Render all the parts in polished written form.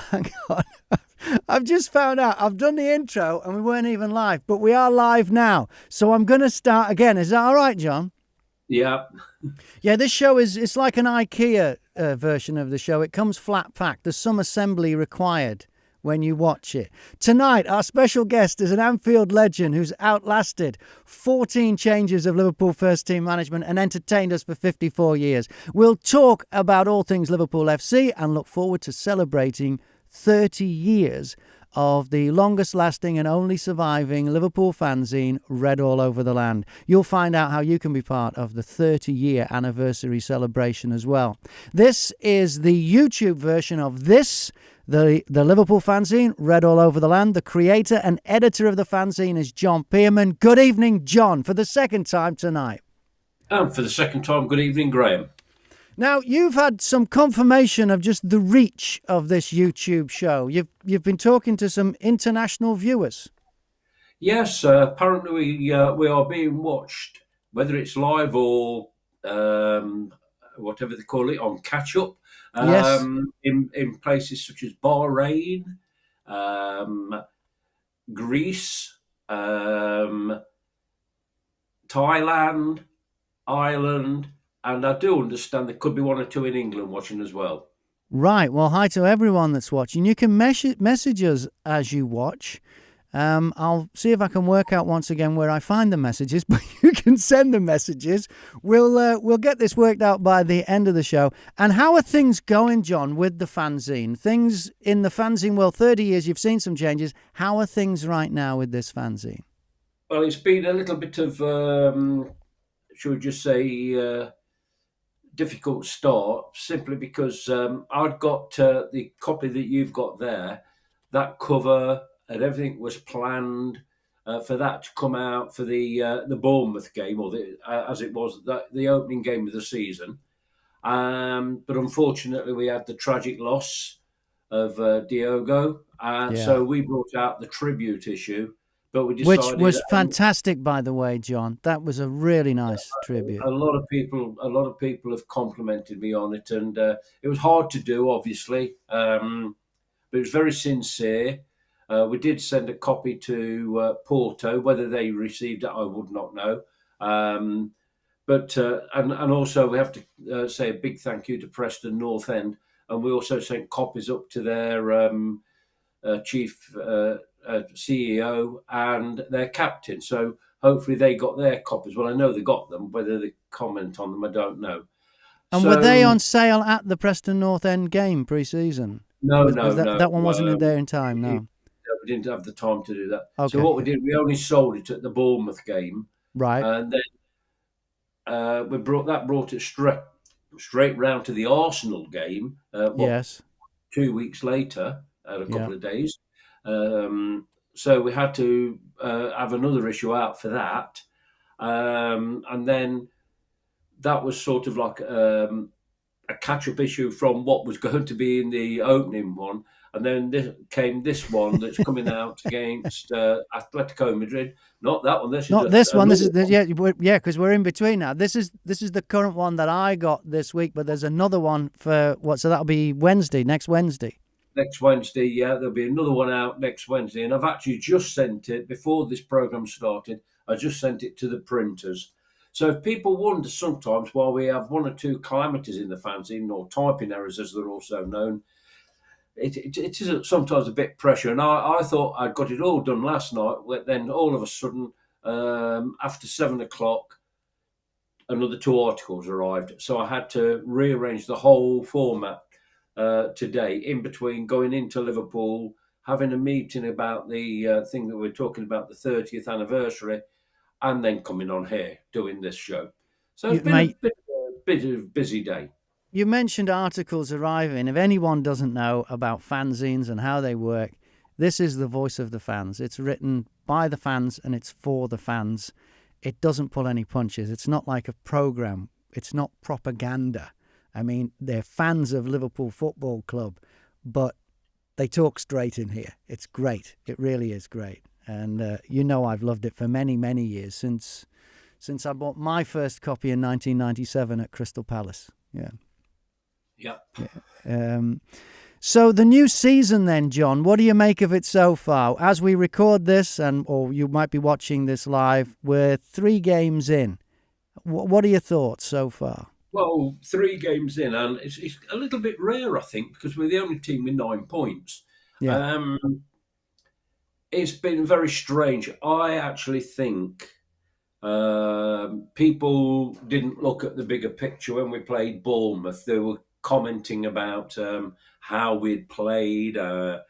hang on. I've just found out. I've done the intro and we weren't even live, but we are live now. So I'm going to start again. Is that all right, John? Yeah. Yeah, this show it's like an IKEA version of the show. It comes flat packed. There's some assembly required when you watch it. Tonight, our special guest is an Anfield legend who's outlasted 14 changes of Liverpool first team management and entertained us for 54 years. We'll talk about all things Liverpool FC and look forward to celebrating 30 years of the longest lasting and only surviving Liverpool fanzine, Read All Over the Land. You'll find out how you can be part of the 30-year anniversary celebration as well. This is the YouTube version of this, the Liverpool fanzine, Read All Over the Land. The creator and editor of the fanzine is John Pearman. Good evening, John, for the second time tonight. And for the second time, good evening, Graham. Now, you've had some confirmation of just the reach of this YouTube show. You've been talking to some international viewers. Yes, apparently we are being watched, whether it's live or whatever they call it, on catch-up, Yes. in places such as Bahrain, Greece, Thailand, Ireland, and I do understand there could be one or two in England watching as well. Right. Well, hi to everyone that's watching. You can message us as you watch. I'll see if I can work out once again where I find the messages, but you can send the messages. We'll get this worked out by the end of the show. And how are things going, John, with the fanzine? Things in the fanzine world, 30 years, you've seen some changes. How are things right now with this fanzine? Well, it's been a little bit of, should we just say, difficult start, simply because I'd got the copy that you've got there, that cover and everything was planned for that to come out for the Bournemouth game, or as it was, the opening game of the season. But unfortunately, we had the tragic loss of Diogo, and so we brought out the tribute issue. But we decided, which was fantastic, by the way, John. That was a really nice tribute. A lot of people have complimented me on it, and it was hard to do, obviously, but it was very sincere. We did send a copy to Porto. Whether they received it, I would not know. But also we have to say a big thank you to Preston North End, and we also sent copies up to their chief CEO and their captain. So hopefully they got their copies. Well, I know they got them. Whether they comment on them, I don't know. And were they on sale at the Preston North End game pre-season? No. That one wasn't there in time, no. We didn't have the time to do that. Okay. So what we did, we only sold it at the Bournemouth game. Right. And then we brought it straight round to the Arsenal game. Yes. 2 weeks later, a couple of days. So we had to have another issue out for that. And then that was sort of like a catch-up issue from what was going to be in the opening one. And then came this one that's coming out against Atletico Madrid. Not that one. This is because we're in between now. This is the current one that I got this week, but there's another one for what? So that'll be next Wednesday. Next Wednesday, yeah, there'll be another one out next Wednesday, and I've actually just sent it before this program started. I just sent it to the printers. So if people wonder sometimes why we have one or two calamities in the fanzine, or typing errors as they're also known, it is sometimes a bit pressure. And I thought I'd got it all done last night. Then all of a sudden, after 7 o'clock, another 2 articles arrived. So I had to rearrange the whole format today, in between going into Liverpool, having a meeting about the thing that we're talking about, the 30th anniversary, and then coming on here doing this show. So it's been a bit of a busy day. You mentioned articles arriving. If anyone doesn't know about fanzines and how they work, this is the voice of the fans. It's written by the fans and it's for the fans. It doesn't pull any punches. It's not like a program. It's not propaganda. I mean, they're fans of Liverpool Football Club, but they talk straight in here. It's great. It really is great. And I've loved it for many, many years, since I bought my first copy in 1997 at Crystal Palace. Yeah. Yeah. So the new season then, John, what do you make of it so far? As we record this, or you might be watching this live, we're 3 games in. What are your thoughts so far? Well, 3 games in, and it's a little bit rare, I think, because we're the only team with 9 points. Yeah. Um, it's been very strange. I actually think people didn't look at the bigger picture when we played Bournemouth. They were commenting about how we'd played. There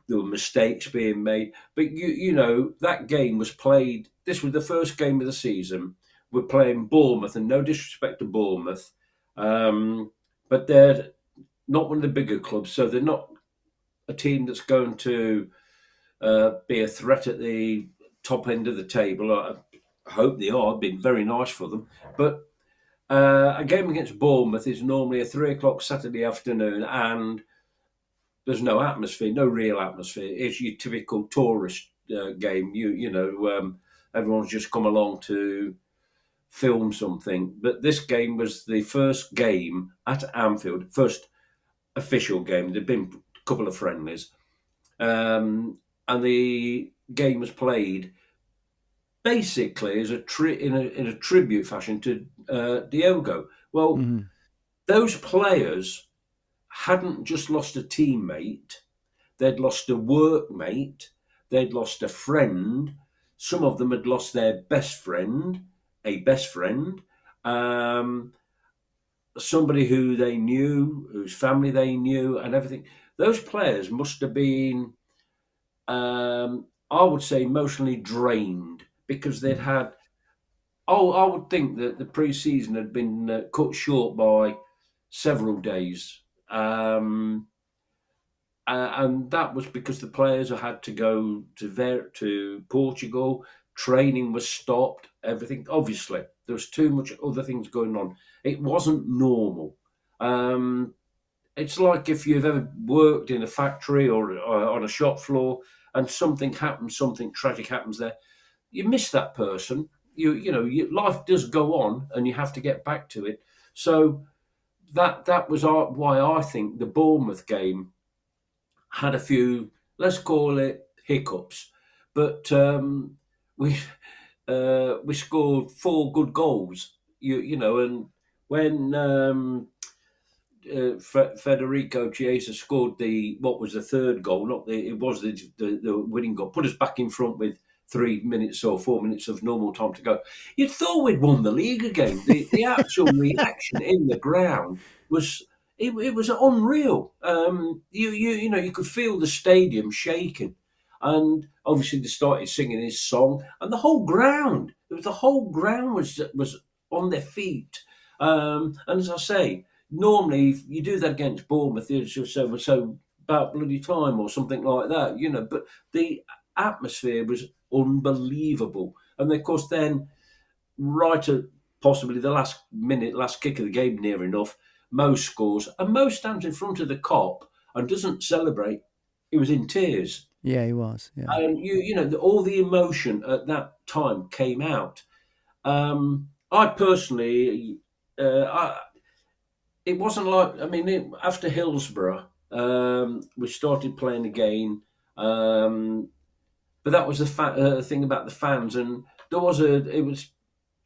were mistakes being made, but you know that game was played. This was the first game of the season. We're playing Bournemouth, and no disrespect to Bournemouth, but they're not one of the bigger clubs, so they're not a team that's going to be a threat at the top end of the table. I hope they are. It's been very nice for them, but a game against Bournemouth is normally a 3 o'clock Saturday afternoon, and there's no atmosphere, no real atmosphere. It's your typical tourist game. Everyone's just come along to film something. But this game was the first game at Anfield, first official game. There'd been a couple of friendlies, and the game was played basically as in a tribute fashion to Diogo. Well, those players hadn't just lost a teammate, they'd lost a workmate, they'd lost a friend. Some of them had lost their best friend, somebody who they knew, whose family they knew, and everything. Those players must have been, I would say, emotionally drained because they'd had. Oh, I would think that the pre-season had been cut short by several days. And that was because the players had to go to Portugal. Training was stopped. Everything. Obviously, there was too much other things going on. It wasn't normal. It's like if you've ever worked in a factory or on a shop floor, and something happens, something tragic happens there. You miss that person. Life does go on, and you have to get back to it. So that was why I think the Bournemouth game had a few, let's call it hiccups, but we scored 4 good goals. And when Federico Chiesa scored what was the third goal, it was the winning goal, put us back in front with 3 minutes or 4 minutes of normal time to go. You'd thought we'd won the league again. The actual reaction in the ground was it was unreal. You could feel the stadium shaking, and obviously they started singing his song, and the whole ground was on their feet. And as I say, normally if you do that against Bournemouth, it's just so about bloody time or something like that, But the atmosphere was unbelievable, and of course then right at possibly the last kick of the game, near enough, Mo scores, and Mo stands in front of the cop and doesn't celebrate. He was in tears, Yeah, he was. Yeah. and all the emotion at that time came out. I personally, it wasn't like, after Hillsborough, we started playing again, but that was the thing about the fans, and it was,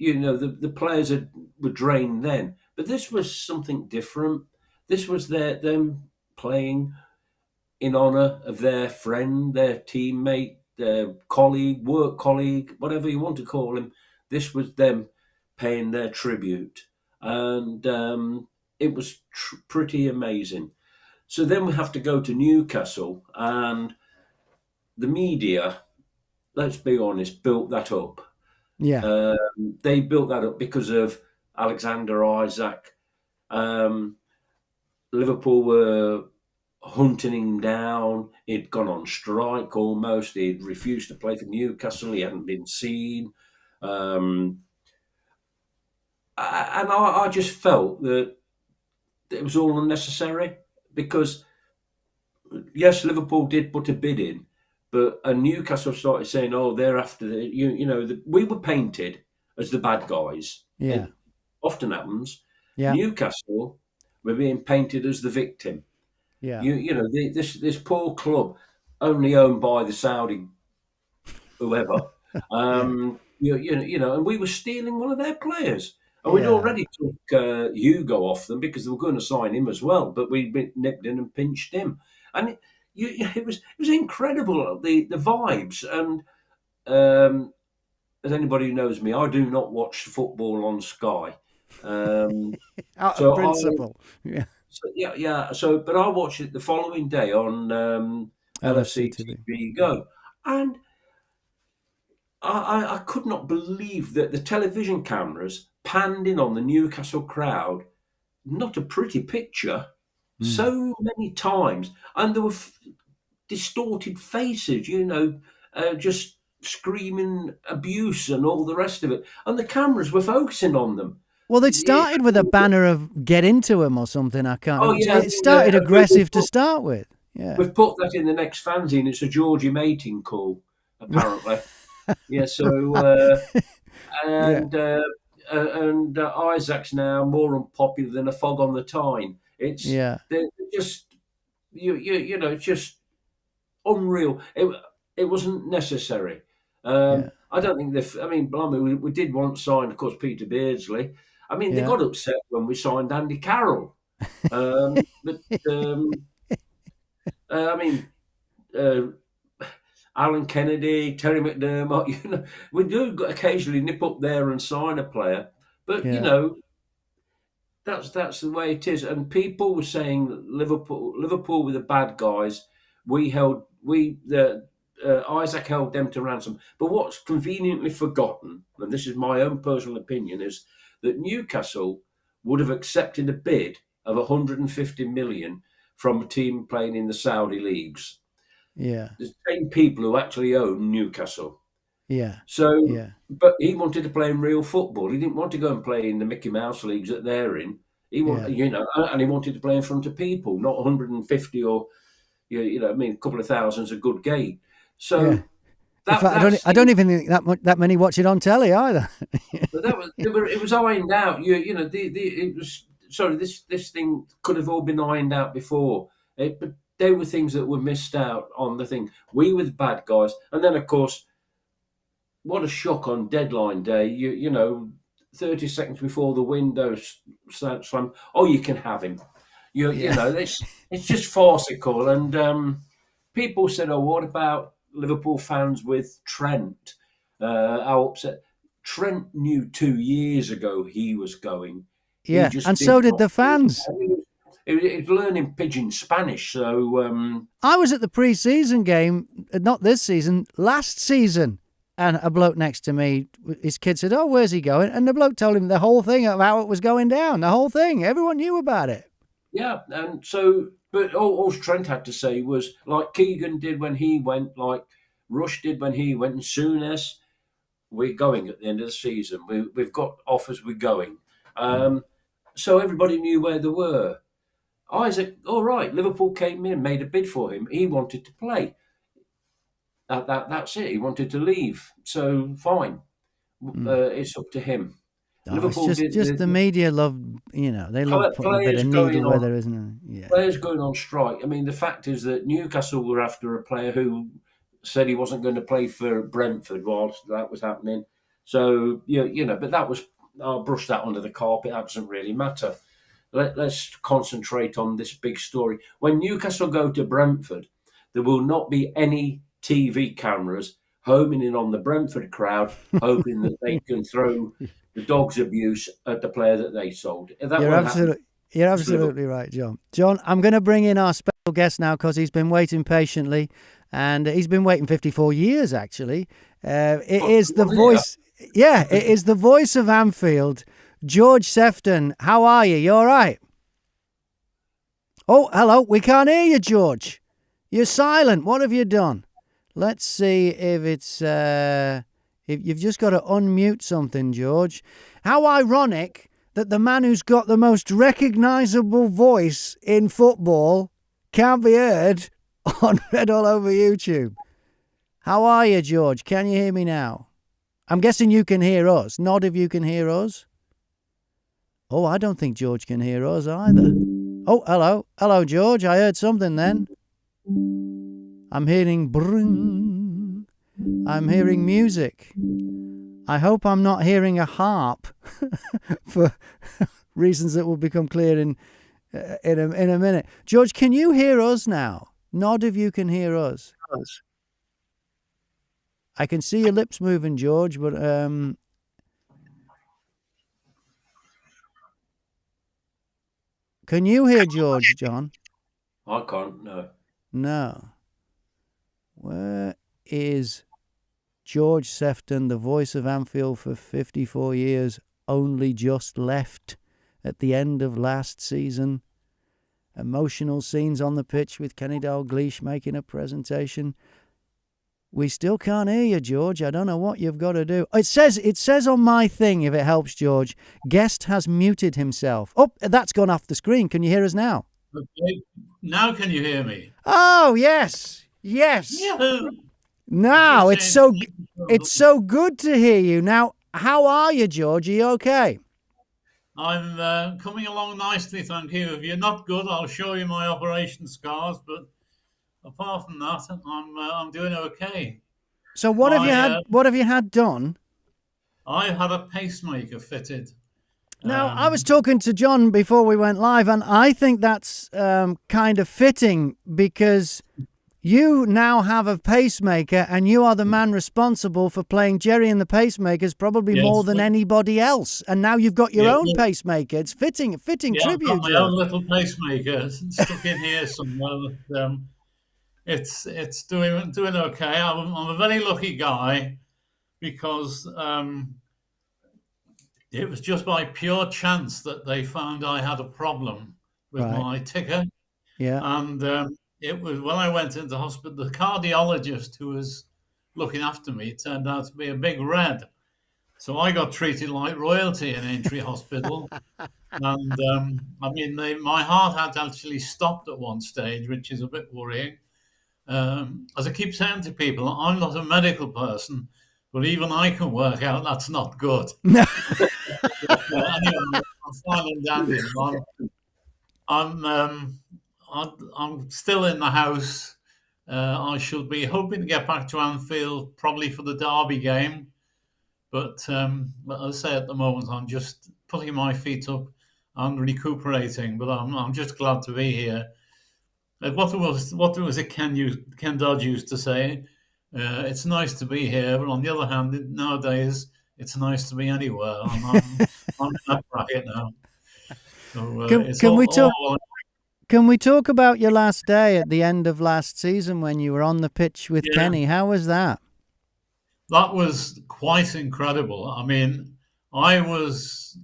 the players were drained then, but this was something different. This was them playing in honour of their friend, their teammate, their colleague, work colleague, whatever you want to call him. This was them paying their tribute, and it was pretty amazing. So then we have to go to Newcastle, and the media, let's be honest, built that up. Yeah. They built that up because of Alexander Isaac. Liverpool were hunting him down. He'd gone on strike almost. He'd refused to play for Newcastle. He hadn't been seen. And I just felt that it was all unnecessary because, yes, Liverpool did put a bid in, but Newcastle started saying, "Oh, they're after we were painted as the bad guys." Yeah. It often happens. Yeah. Newcastle were being painted as the victim, Yeah. You know, this poor club, only owned by the Saudi whoever. Yeah. You know, and we were stealing one of their players, and we'd Yeah. already took Hugo off them because they were going to sign him as well, but we nipped in and pinched him, and it was incredible, the vibes. And as anybody who knows me, I do not watch football on Sky. Um, Out of so I principle. Yeah. so yeah. So, but I watched it the following day on LFC LFC TV. TV Go, and I could not believe that the television cameras panned in on the Newcastle crowd. Not a pretty picture, Mm. so many times, and there were distorted faces, just screaming abuse and all the rest of it, and the cameras were focusing on them. Well, they'd Yeah. started with a banner of "Get into him" or something. I can't. Oh yeah, It started aggressive to start with. Yeah. we've put that in the next fanzine. It's a Georgie mating call, apparently. Yeah, so Yeah. and Isaac's now more unpopular than a fog on the Tyne. Yeah. They're just it's just unreal. It wasn't necessary. Yeah. I don't think I mean, blimey, we did once sign, of course, Peter Beardsley. I mean, they Yeah. got upset when we signed Andy Carroll. But I mean, uh, Alan Kennedy, Terry McDermott, we do occasionally nip up there and sign a player, but Yeah. that's the way it is. And people were saying Liverpool were the bad guys. Isaac held them to ransom. But what's conveniently forgotten, and this is my own personal opinion, is that Newcastle would have accepted a bid of 150 million from a team playing in the Saudi leagues. Yeah. The same people who actually own Newcastle. Yeah. So, Yeah. but he wanted to play in real football. He didn't want to go and play in the Mickey Mouse leagues that they're in. Yeah. And he wanted to play in front of people, not 150 or, I mean, a couple of thousand's a good gate. Yeah. So In fact, I don't even think that many watch it on telly either. it was ironed out. It was sorry. This thing could have all been ironed out before. But there were things that were missed out on the thing. We were the bad guys, and then of course, what a shock on deadline day. 30 seconds before the window slam. Oh, you can have him. It's just farcical. And people said, "Oh, what about Liverpool fans with Trent? How upset." Trent knew 2 years ago he was going. He Yeah. just And did so did not. the fans. He was learning pidgin Spanish. So I was at the pre-season game, not this season, last season, and a bloke next to me, his kid said, "Oh, where's he going?" And the bloke told him the whole thing of how it was going down, the whole thing. Everyone knew about it. yeah, and so, but all Trent had to say was, like Keegan did when he went, like Rush did when he went, and Souness, we're going at the end of the season. We've got offers, we're going. So everybody knew where they were. Isaac, all right, Liverpool came in, made a bid for him. He wanted to play. That's it. He wanted to leave. So fine. It's up to him. Oh, Liverpool it's did just the media love, they love putting a bit of needle where there isn't. Yeah. Players going on strike. I mean, the fact is that Newcastle were after a player who said he wasn't going to play for Brentford whilst that was happening. So, but that was, I'll brush that under the carpet. That doesn't really matter. Let's concentrate on this big story. When Newcastle go to Brentford, there will not be any TV cameras homing in on the Brentford crowd, hoping that they can throw the dog's abuse at the player that they sold. You're absolutely right, John. John, I'm going to bring in our special guest now because he's been waiting patiently, and he's been waiting 54 years, actually. It is the voice. Yeah, it is the voice of Anfield, George Sephton. How are you? You all right? Oh, hello. We can't hear you, George. You're silent. What have you done? Let's see if it's... if you've just got to unmute something, George. How ironic that the man who's got the most recognisable voice in football can't be heard on Red All Over YouTube. How are you, George? Can you hear me now? I'm guessing you can hear us. Nod if you can hear us. Oh, I don't think George can hear us either. Oh, hello. Hello, George. I heard something then. I'm hearing bring. I'm hearing music. I hope I'm not hearing a harp for reasons that will become clear in a minute. George, can you hear us now? Nod if you can hear us. I can see your lips moving, George, but can you hear George, John? I can't, no. No. Where is George Sephton, the voice of Anfield for 54 years, only just left at the end of last season? Emotional scenes on the pitch with Kenny Dalglish making a presentation. We still can't hear you, George. I don't know what you've got to do. It says on my thing, if it helps, George, guest has muted himself. Oh, that's gone off the screen. Can you hear us now? Okay. Now can you hear me? Oh, yes. Yes. Yahoo! Now it's so good to hear you. Now, how are you, George? Are you okay? I'm coming along nicely, thank you. If you're not good, I'll show you my operation scars. But apart from that, I'm doing okay. So what have you had? What have you had done? I had a pacemaker fitted. Now, I was talking to John before we went live, and I think that's kind of fitting because you now have a pacemaker and you are the man responsible for playing Jerry and the Pacemakers probably more than anybody else. And now you've got your own pacemaker. It's fitting tribute, I've got my George. own little pacemaker stuck in here somewhere. It's doing okay. I'm a very lucky guy because it was just by pure chance that they found I had a problem with my ticker. Yeah. And it was when I went into hospital, the cardiologist who was looking after me turned out to be a big red. So I got treated like royalty in Aintree Hospital. And I mean, my heart had actually stopped at one stage, which is a bit worrying. As I keep saying to people, I'm not a medical person, but even I can work out that's not good. Anyway, I'm fine and dandy. I'm still in the house. I should be hoping to get back to Anfield probably for the Derby game. But as I say, at the moment, I'm just putting my feet up and recuperating. But I'm just glad to be here. What was it Ken Dodge used to say? It's nice to be here, but on the other hand, nowadays it's nice to be anywhere. I'm in that bracket now. So, can we talk about your last day at the end of last season when you were on the pitch with Kenny? How was that? That was quite incredible. I mean, I was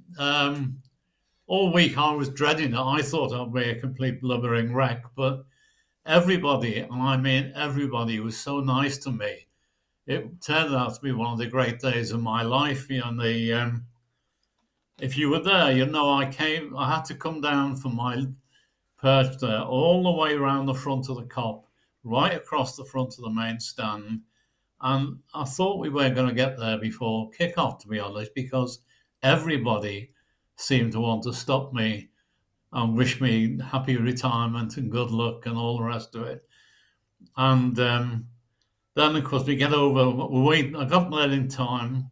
all week I was dreading it. I thought I'd be a complete blubbering wreck, but everybody, and I mean everybody, was so nice to me. It turned out to be one of the great days of my life. You know, if you were there, you know, I had to come down from my perch there all the way around the front of the Kop, right across the front of the main stand. And I thought we weren't going to get there before kickoff, to be honest, because everybody seemed to want to stop me and wish me happy retirement and good luck and all the rest of it. And then, of course, we get over. I got there in time,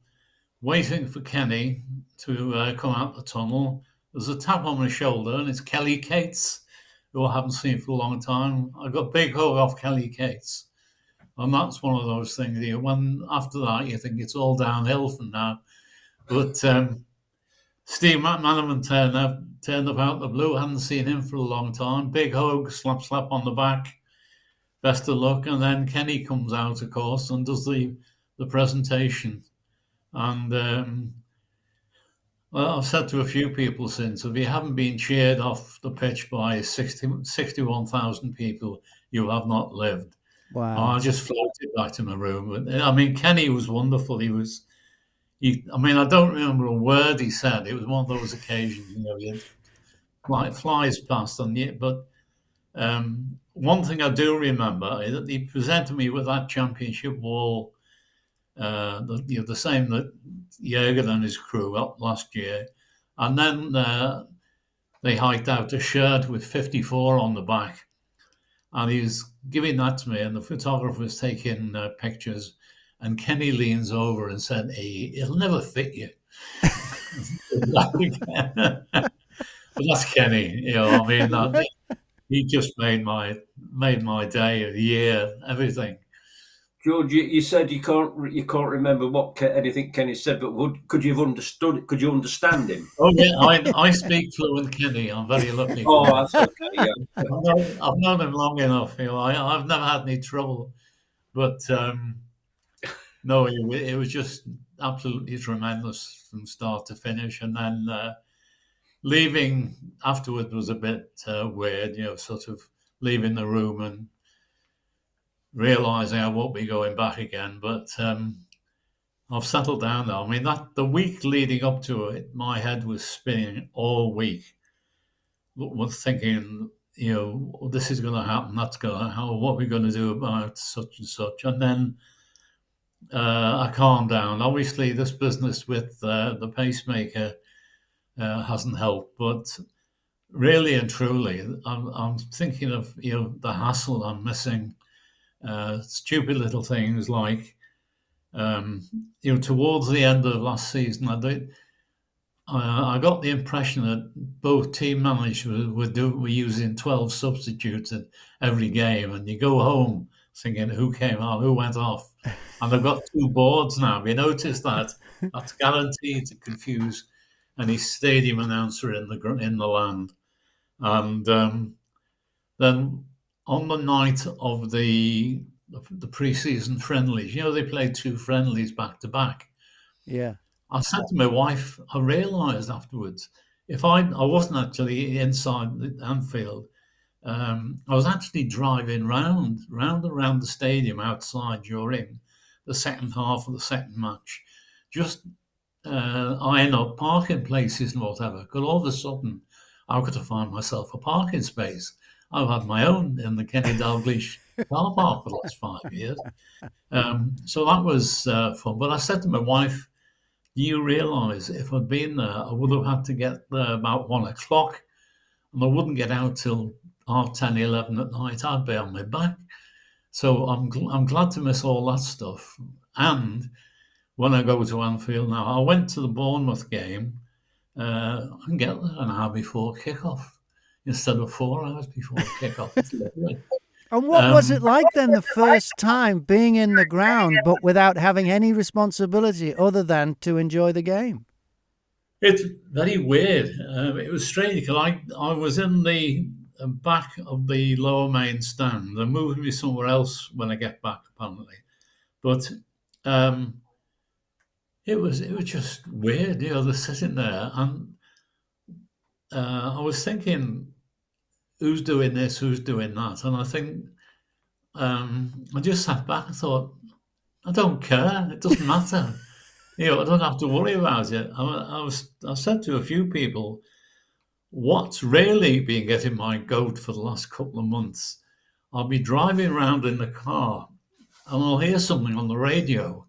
waiting for Kenny to come out the tunnel. There's a tap on my shoulder, and it's Kelly Cates, who I haven't seen for a long time. I got a big hug off Kelly Cates. And that's one of those things. When after that, you think it's all downhill from now. But Steve McManaman turned up out the blue. Hadn't seen him for a long time. Big hug, slap on the back. Best of luck. And then Kenny comes out, of course, and does the presentation. And well, I've said to a few people since, if you haven't been cheered off the pitch by 61,000 people, you have not lived. Wow. I just floated back to my room. I mean, Kenny was wonderful. I mean, I don't remember a word he said. It was one of those occasions, you know, it flies past on you. But one thing I do remember is that he presented me with that championship wall, the same that Jürgen and his crew got last year. And then they hiked out a shirt with 54 on the back, and he's giving that to me, and the photographer's taking pictures, and Kenny leans over and said, "Hey, it'll never fit you." But that's Kenny, I mean, he just made my day, the year, everything. George, you said you can't remember what anything Kenny said, but could you have understood it? Could you understand him? Oh yeah, I speak fluent Kenny. I'm very lucky. Oh, that's okay. Yeah, I've known him long enough. I've never had any trouble, but no, it was just absolutely tremendous from start to finish. And then leaving afterward was a bit weird, sort of leaving the room and realizing I won't be going back again. But I've settled down now. I mean, the week leading up to it, my head was spinning all week. Was thinking, this is going to happen, that's going to happen, what are we going to do about such and such? And then I calmed down. Obviously, this business with the pacemaker hasn't helped, but really and truly, I'm thinking of the hassle I'm missing. Stupid little things like towards the end of last season, I got the impression that both team managers were using 12 substitutes at every game, and you go home thinking who came on, who went off, and they've got two boards now. Have you noticed that? That's guaranteed to confuse any stadium announcer in the land. And then on the night of the pre-season friendlies, they played two friendlies back to back. Yeah. I said to my wife, I realised afterwards, if I wasn't actually inside Anfield, I was actually driving round the stadium outside during the second half of the second match, just eyeing up parking places and whatever. Because all of a sudden, I got to find myself a parking space. I've had my own in the Kenny Dalglish car park for the last 5 years. So that was fun. But I said to my wife, you realise if I'd been there, I would have had to get there about 1 o'clock, and I wouldn't get out till 10, 11 at night. I'd be on my back. So I'm glad to miss all that stuff. And when I go to Anfield now, I went to the Bournemouth game. I can get there an hour before kickoff instead of 4 hours before kickoff. It's lovely. And what was it like then the first time being in the ground but without having any responsibility other than to enjoy the game? It's very weird. It was strange because I was in the back of the lower main stand. They're moving me somewhere else when I get back, apparently. But it was just weird, they're sitting there. And I was thinking, who's doing this, who's doing that? And I think I just sat back and thought, I don't care. It doesn't matter. I don't have to worry about it. I said to a few people, what's really been getting my goat for the last couple of months, I'll be driving around in the car and I'll hear something on the radio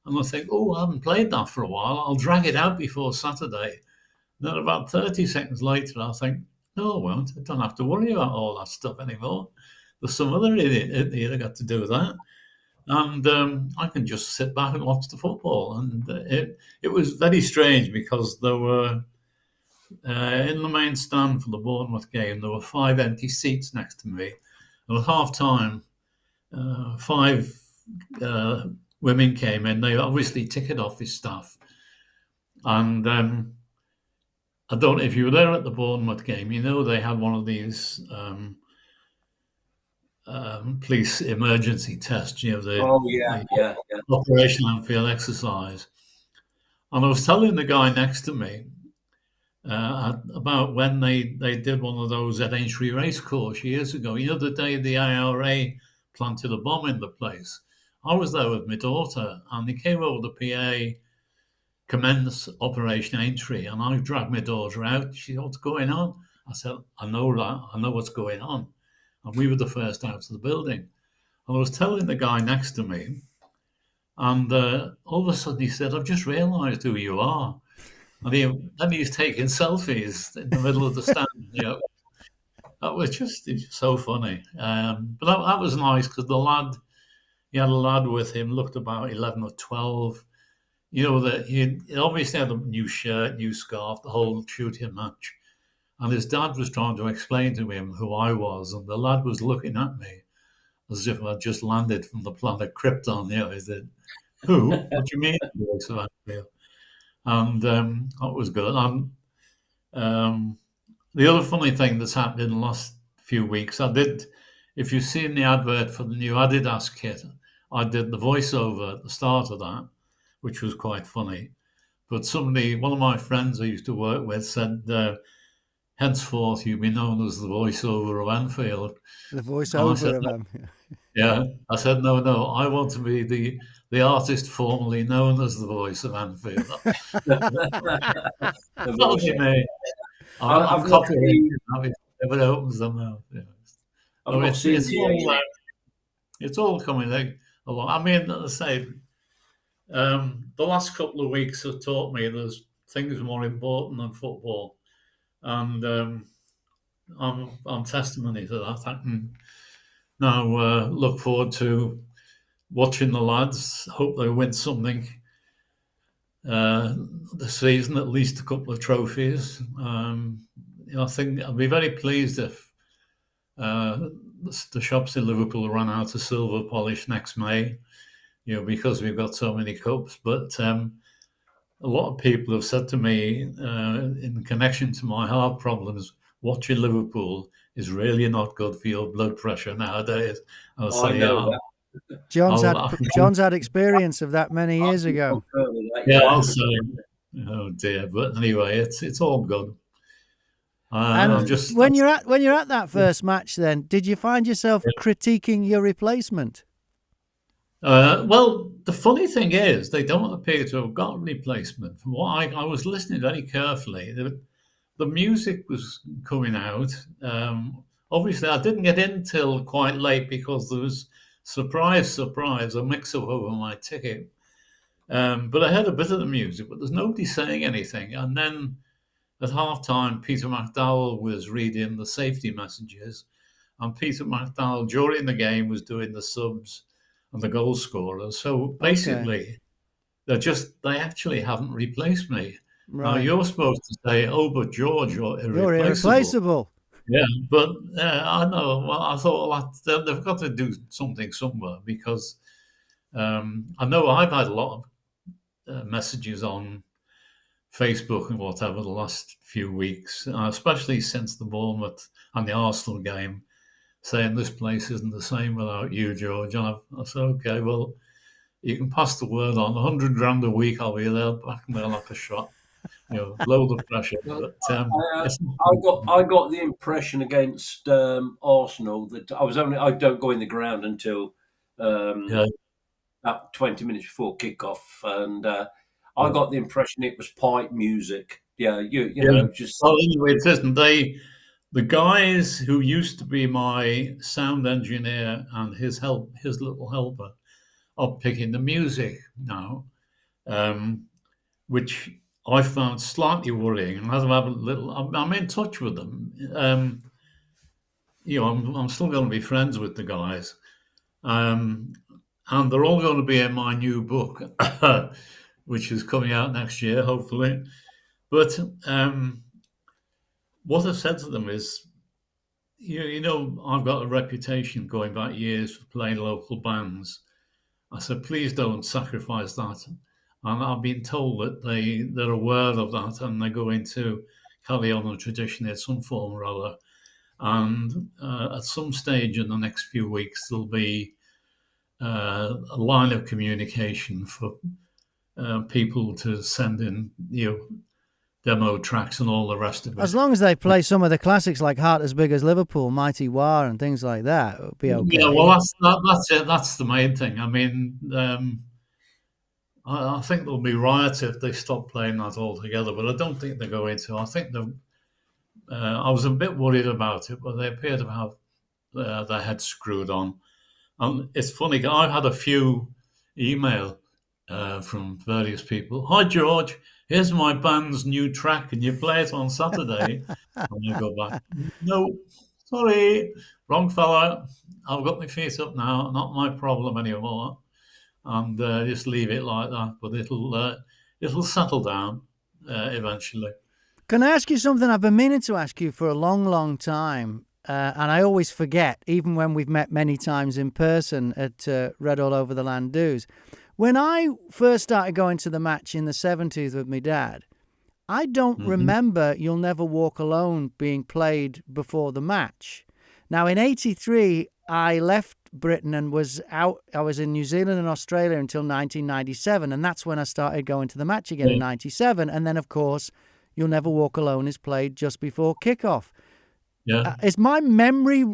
and I'll think, I haven't played that for a while. I'll drag it out before Saturday. Then about 30 seconds later, I'll think, no, I won't. I don't have to worry about all that stuff anymore. There's some other idiot that got to do that. And I can just sit back and watch the football. And it was very strange because there were, in the main stand for the Bournemouth game, there were 5 empty seats next to me. And at half-time, 5 women came in. They obviously ticket office staff. And I don't know if you were there at the Bournemouth game, they had one of these police emergency tests, the Operation Anfield exercise. And I was telling the guy next to me about when they did one of those at Aintree Racecourse years ago. The day the IRA planted a bomb in the place. I was there with my daughter, and they came over the PA, commence Operation Aintree, and I dragged my daughter out. She said, what's going on? I said, I know that. I know what's going on. And we were the first out of the building. And I was telling the guy next to me, and all of a sudden he said, I've just realised who you are. And then he's taking selfies in the middle of the stand. That was just so funny. But that was nice because he had a lad with him, looked about 11 or 12. That he obviously had a new shirt, new scarf, the whole shooting match. And his dad was trying to explain to him who I was, and the lad was looking at me as if I'd just landed from the planet Krypton. He said, "Who? What do you mean?" Voice of Anfield? And that was good. And the other funny thing that's happened in the last few weeks, if you've seen the advert for the new Adidas kit, I did the voiceover at the start of that, which was quite funny. But one of my friends I used to work with said, henceforth you'll be known as the voiceover of Anfield. The voiceover of Anfield. Yeah, I said, no, I want to be the artist formerly known as the voice of Anfield. That'll be me. I'm copying it if it opens them out. Yeah. It's all coming along. I mean, as I say, the last couple of weeks have taught me there's things more important than football, and I'm testimony to that. I can now look forward to watching the lads. Hope they win something this season, at least a couple of trophies. I think I'll be very pleased if the shops in Liverpool run out of silver polish next May, because we've got so many cups. But a lot of people have said to me in connection to my heart problems, watching Liverpool is really not good for your blood pressure nowadays. I'll say, John's had experience of that many years ago. Yeah, I'll say, oh dear. But anyway, it's all good. And when you're at that first match, then did you find yourself critiquing your replacement? Well, the funny thing is, they don't appear to have got a replacement. From what I was listening very carefully, the music was coming out. Obviously, I didn't get in till quite late because there was surprise, a mix-up over my ticket. But I heard a bit of the music, but there's nobody saying anything. And then at half-time, Peter McDowell was reading the safety messages, and Peter McDowell, during the game, was doing the subs and the goal scorers. So basically, they actually haven't replaced me. Right. Now, you're supposed to say, but George, you're irreplaceable. Yeah, but I know. Well, I thought they've got to do something somewhere, because I know I've had a lot of messages on Facebook and whatever the last few weeks, especially since the Bournemouth and the Arsenal game, saying this place isn't the same without you, George. And I said, okay, well, you can pass the word on. 100 grand a week, I'll be there, back there like a shot. Low the pressure. But, I got the impression against Arsenal that I don't go in the ground until about 20 minutes before kickoff, and I got the impression it was pipe music. Yeah, you know, just. Well, anyway, it isn't. The guys who used to be my sound engineer and his little helper, are picking the music now, which I found slightly worrying. And as I'm in touch with them. I'm still going to be friends with the guys, and they're all going to be in my new book, which is coming out next year, hopefully. But what I've said to them is, I've got a reputation going back years for playing local bands. I said, please don't sacrifice that. And I've been told that they're aware of that, and they're going to carry on the tradition in some form or other. And at some stage in the next few weeks, there'll be a line of communication for people to send in, demo tracks and all the rest of it. As long as they play some of the classics like Heart as Big as Liverpool, Mighty War, and things like that, it'll be okay. Yeah, well, that's it. That's the main thing. I mean, I think there'll be riots if they stop playing that altogether, but I don't think they're going to. I think I was a bit worried about it, but they appear to have their heads screwed on. And it's funny, I've had a few email from various people. Hi, George. here's my band's new track. Can you play it on Saturday? And I go back, no, sorry, wrong fella. I've got my feet up now. Not my problem anymore. And just leave it like that. But it'll settle down eventually. Can I ask you something I've been meaning to ask you for a long, long time? And I always forget, even when we've met many times in person at Red All Over the Land Dues. When I first started going to the match in the 70s with my dad, I don't remember You'll Never Walk Alone being played before the match. Now, in 83, I left Britain and was out. I was in New Zealand and Australia until 1997, and that's when I started going to the match again in 97. And then, of course, You'll Never Walk Alone is played just before kickoff. Yeah. Is my memory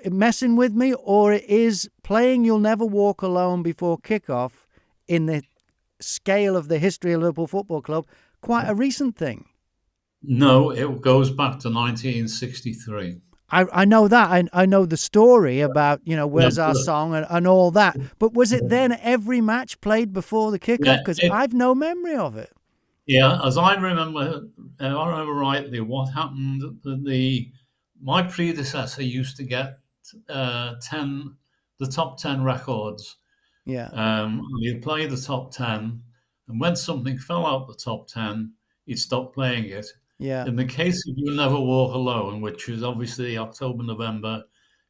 messing with me, or is playing You'll Never Walk Alone before kickoff in the scale of the history of Liverpool Football Club quite a recent thing? No, it goes back to 1963. I know that. I know the story about, Where's Our Song and all that. But was it then every match played before the kickoff? Because I've no memory of it. Yeah, as I remember rightly, what happened, my predecessor used to get the top 10 records. Yeah. He'd play the top 10, and when something fell out the top 10, he'd stop playing it. Yeah. In the case of You'll Never Walk Alone, which was obviously October, November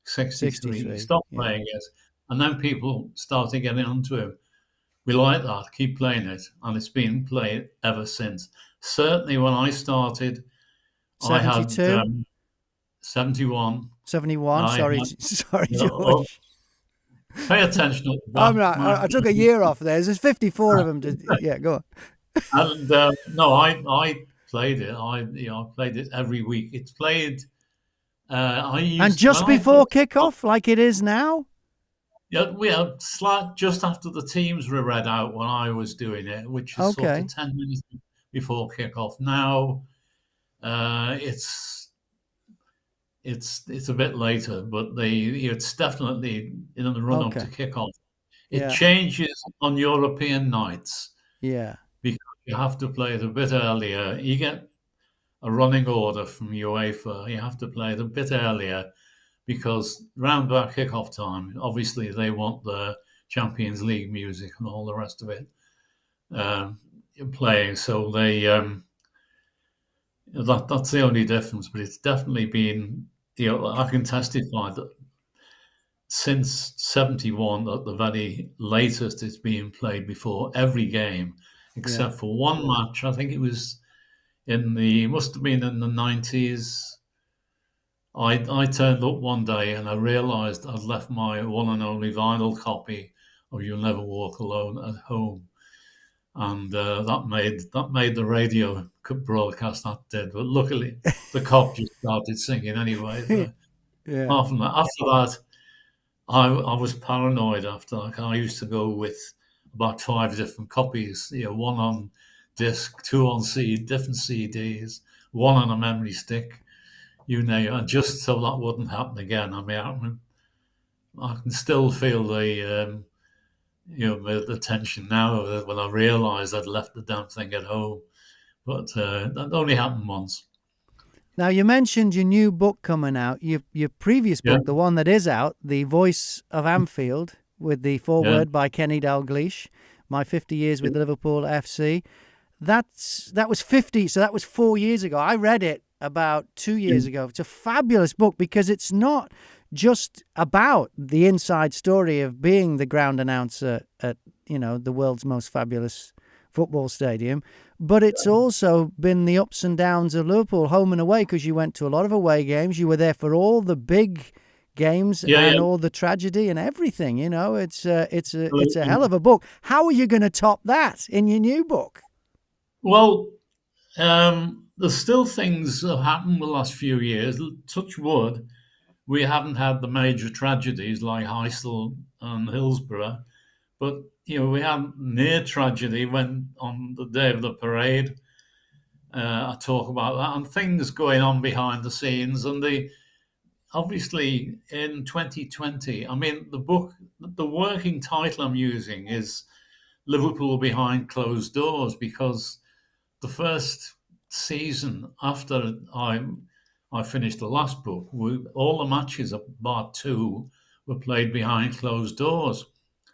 63, he stopped playing it, and then people started getting onto him. We like that, keep playing it, and it's been played ever since. Certainly when I started, 72? I had 71. 71, sorry, George. Pay attention. I'm not. I took a year off there. There's 54 of them. Yeah, go on. And no, I played it. I played it every week. It's played. And just before kickoff, like it is now. Yeah, we had just after the teams were read out when I was doing it, which is sort of 10 minutes before kickoff. Now, it's a bit later, but it's definitely in the run up to kickoff. It changes on European nights. Yeah, because you have to play it a bit earlier. You get a running order from UEFA. You have to play it a bit earlier because round about kickoff time, obviously they want the Champions League music and all the rest of it playing. So they that's the only difference. But it's definitely been, I can testify that since 71, at the very latest, it's being played before every game, except for one match. I think it was must have been in the 90s. I turned up one day and I realised I'd left my one and only vinyl copy of You'll Never Walk Alone at home, and that made the radio broadcast. That did, but luckily the cop just started singing anyway. After that, I was paranoid. I used to go with about 5 different copies. One on disc, 2 on different CDs, 1 on a memory stick. And just so that wouldn't happen again. I mean, I can still feel the tension now when I realised I'd left the damn thing at home. But that only happened once. Now, you mentioned your new book coming out. Your previous book, the one that is out, The Voice of Anfield, with the foreword by Kenny Dalglish, My 50 Years with Liverpool FC. That was 50, so that was 4 years ago. I read it about 2 years ago. It's a fabulous book because it's not just about the inside story of being the ground announcer at, the world's most fabulous football stadium, but it's also been the ups and downs of Liverpool, home and away, because you went to a lot of away games. You were there for all the big games and all the tragedy and everything. It's a hell of a book. How are you going to top that in your new book? Well, there's still things that have happened the last few years. Touch wood, we haven't had the major tragedies like Heysel and Hillsborough, but we had near tragedy when on the day of the parade. I talk about that and things going on behind the scenes. And obviously in 2020, I mean, the book, the working title I'm using is Liverpool Behind Closed Doors, because the first season after I finished the last book, all the matches, bar 2, were played behind closed doors.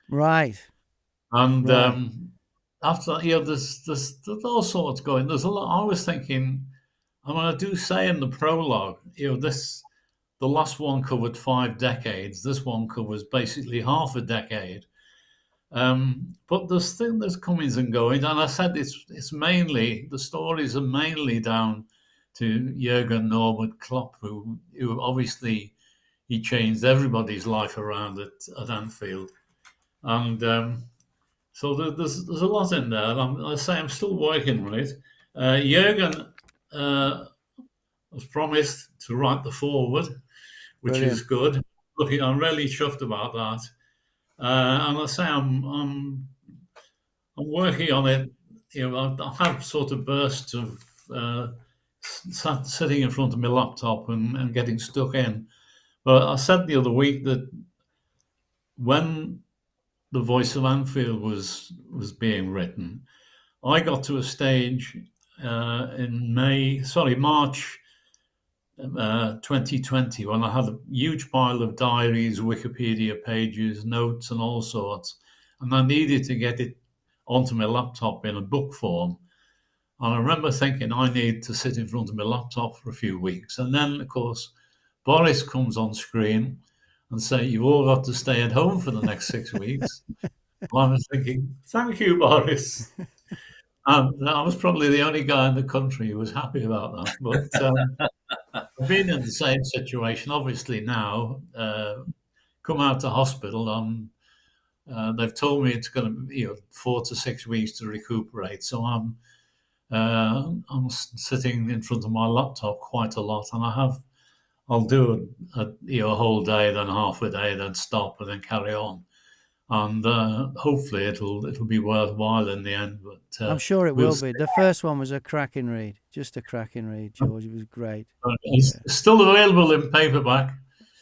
Right. And Right. after there's all sorts going. There's a lot. I was thinking, and I do say in the prologue, the last one covered 5 decades. This one covers basically half a decade. But there's comings and goings, and I said it's mainly, the stories are mainly down to Jurgen Norbert Klopp, who obviously he changed everybody's life around at Anfield, and so there's a lot in there. And I'm still working on it. Jurgen has promised to write the foreword, which is Brilliant. good. I'm really chuffed about that. And I say I'm working on it. I have sort of bursts of sitting in front of my laptop and getting stuck in. But I said the other week that when the Voice of Anfield was being written, I got to a stage in March 2020, when I had a huge pile of diaries, Wikipedia pages, notes, and all sorts, and I needed to get it onto my laptop in a book form. And I remember thinking, I need to sit in front of my laptop for a few weeks. And then, of course, Boris comes on screen and say, "You've all got to stay at home for the next 6 weeks." And I was thinking, thank you, Boris. And I was probably the only guy in the country who was happy about that. But I've been in the same situation, obviously now, come out of hospital. They've told me it's going to be 4 to 6 weeks to recuperate. So I'm sitting in front of my laptop quite a lot, and I'll do a whole day, then half a day, then stop, and then carry on. And hopefully it'll be worthwhile in the end. But I'm sure it we'll will be. The first one was a cracking read. Just a cracking read, George. It was great. It's still available in paperback.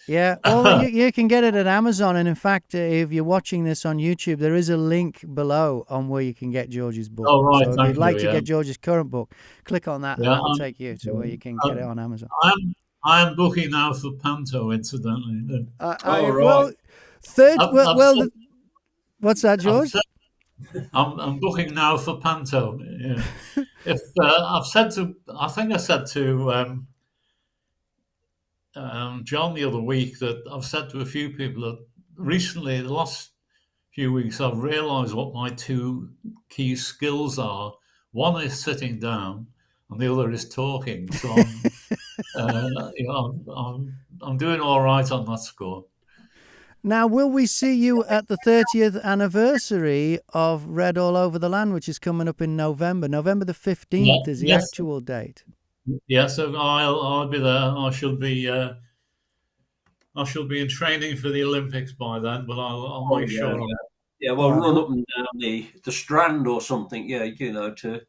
Yeah, well, you can get it at Amazon. And in fact, if you're watching this on YouTube, there is a link below on where you can get George's book. Oh, right. So if you'd like to get George's current book, click on that and that'll take you to where you can get it on Amazon. I'm booking now for Panto, incidentally. Well, what's that, George? I'm booking now for Panto. Yeah. If I think I said to John the other week that I've said to a few people that recently, the last few weeks, I've realised what my 2 key skills are. One is sitting down, and the other is talking. So I'm doing all right on that score. Now, will we see you at the 30th anniversary of Read All Over the Land, which is coming up in November? November the 15th is the actual date. Yes, I'll be there. I shall be in training for the Olympics by then, but I'll make sure. Yeah, well, run up and down the Strand or something. Yeah, to.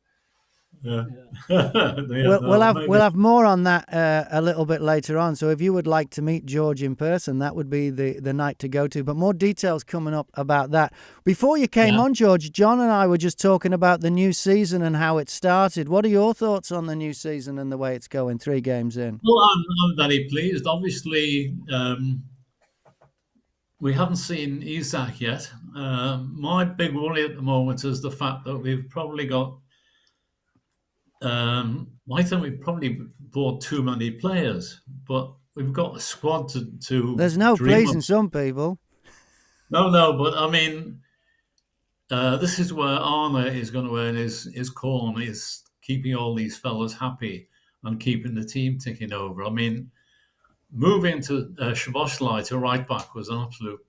Yeah. We'll have more on that a little bit later on. So if you would like to meet George in person, that would be the night to go to. But more details coming up about that. Before you came on, George, John and I were just talking about the new season and how it started. What are your thoughts on the new season and the way it's going 3 games in? Well, I'm very pleased. Obviously, we haven't seen Isak yet. My big worry at the moment is the fact that we've probably got I think we've probably bought too many players, but we've got a squad to There's no pleasing some people. No, but I mean, this is where Arne is going to earn his corn, is keeping all these fellas happy and keeping the team ticking over. I mean, moving to Szoboszlai to right back was an absolute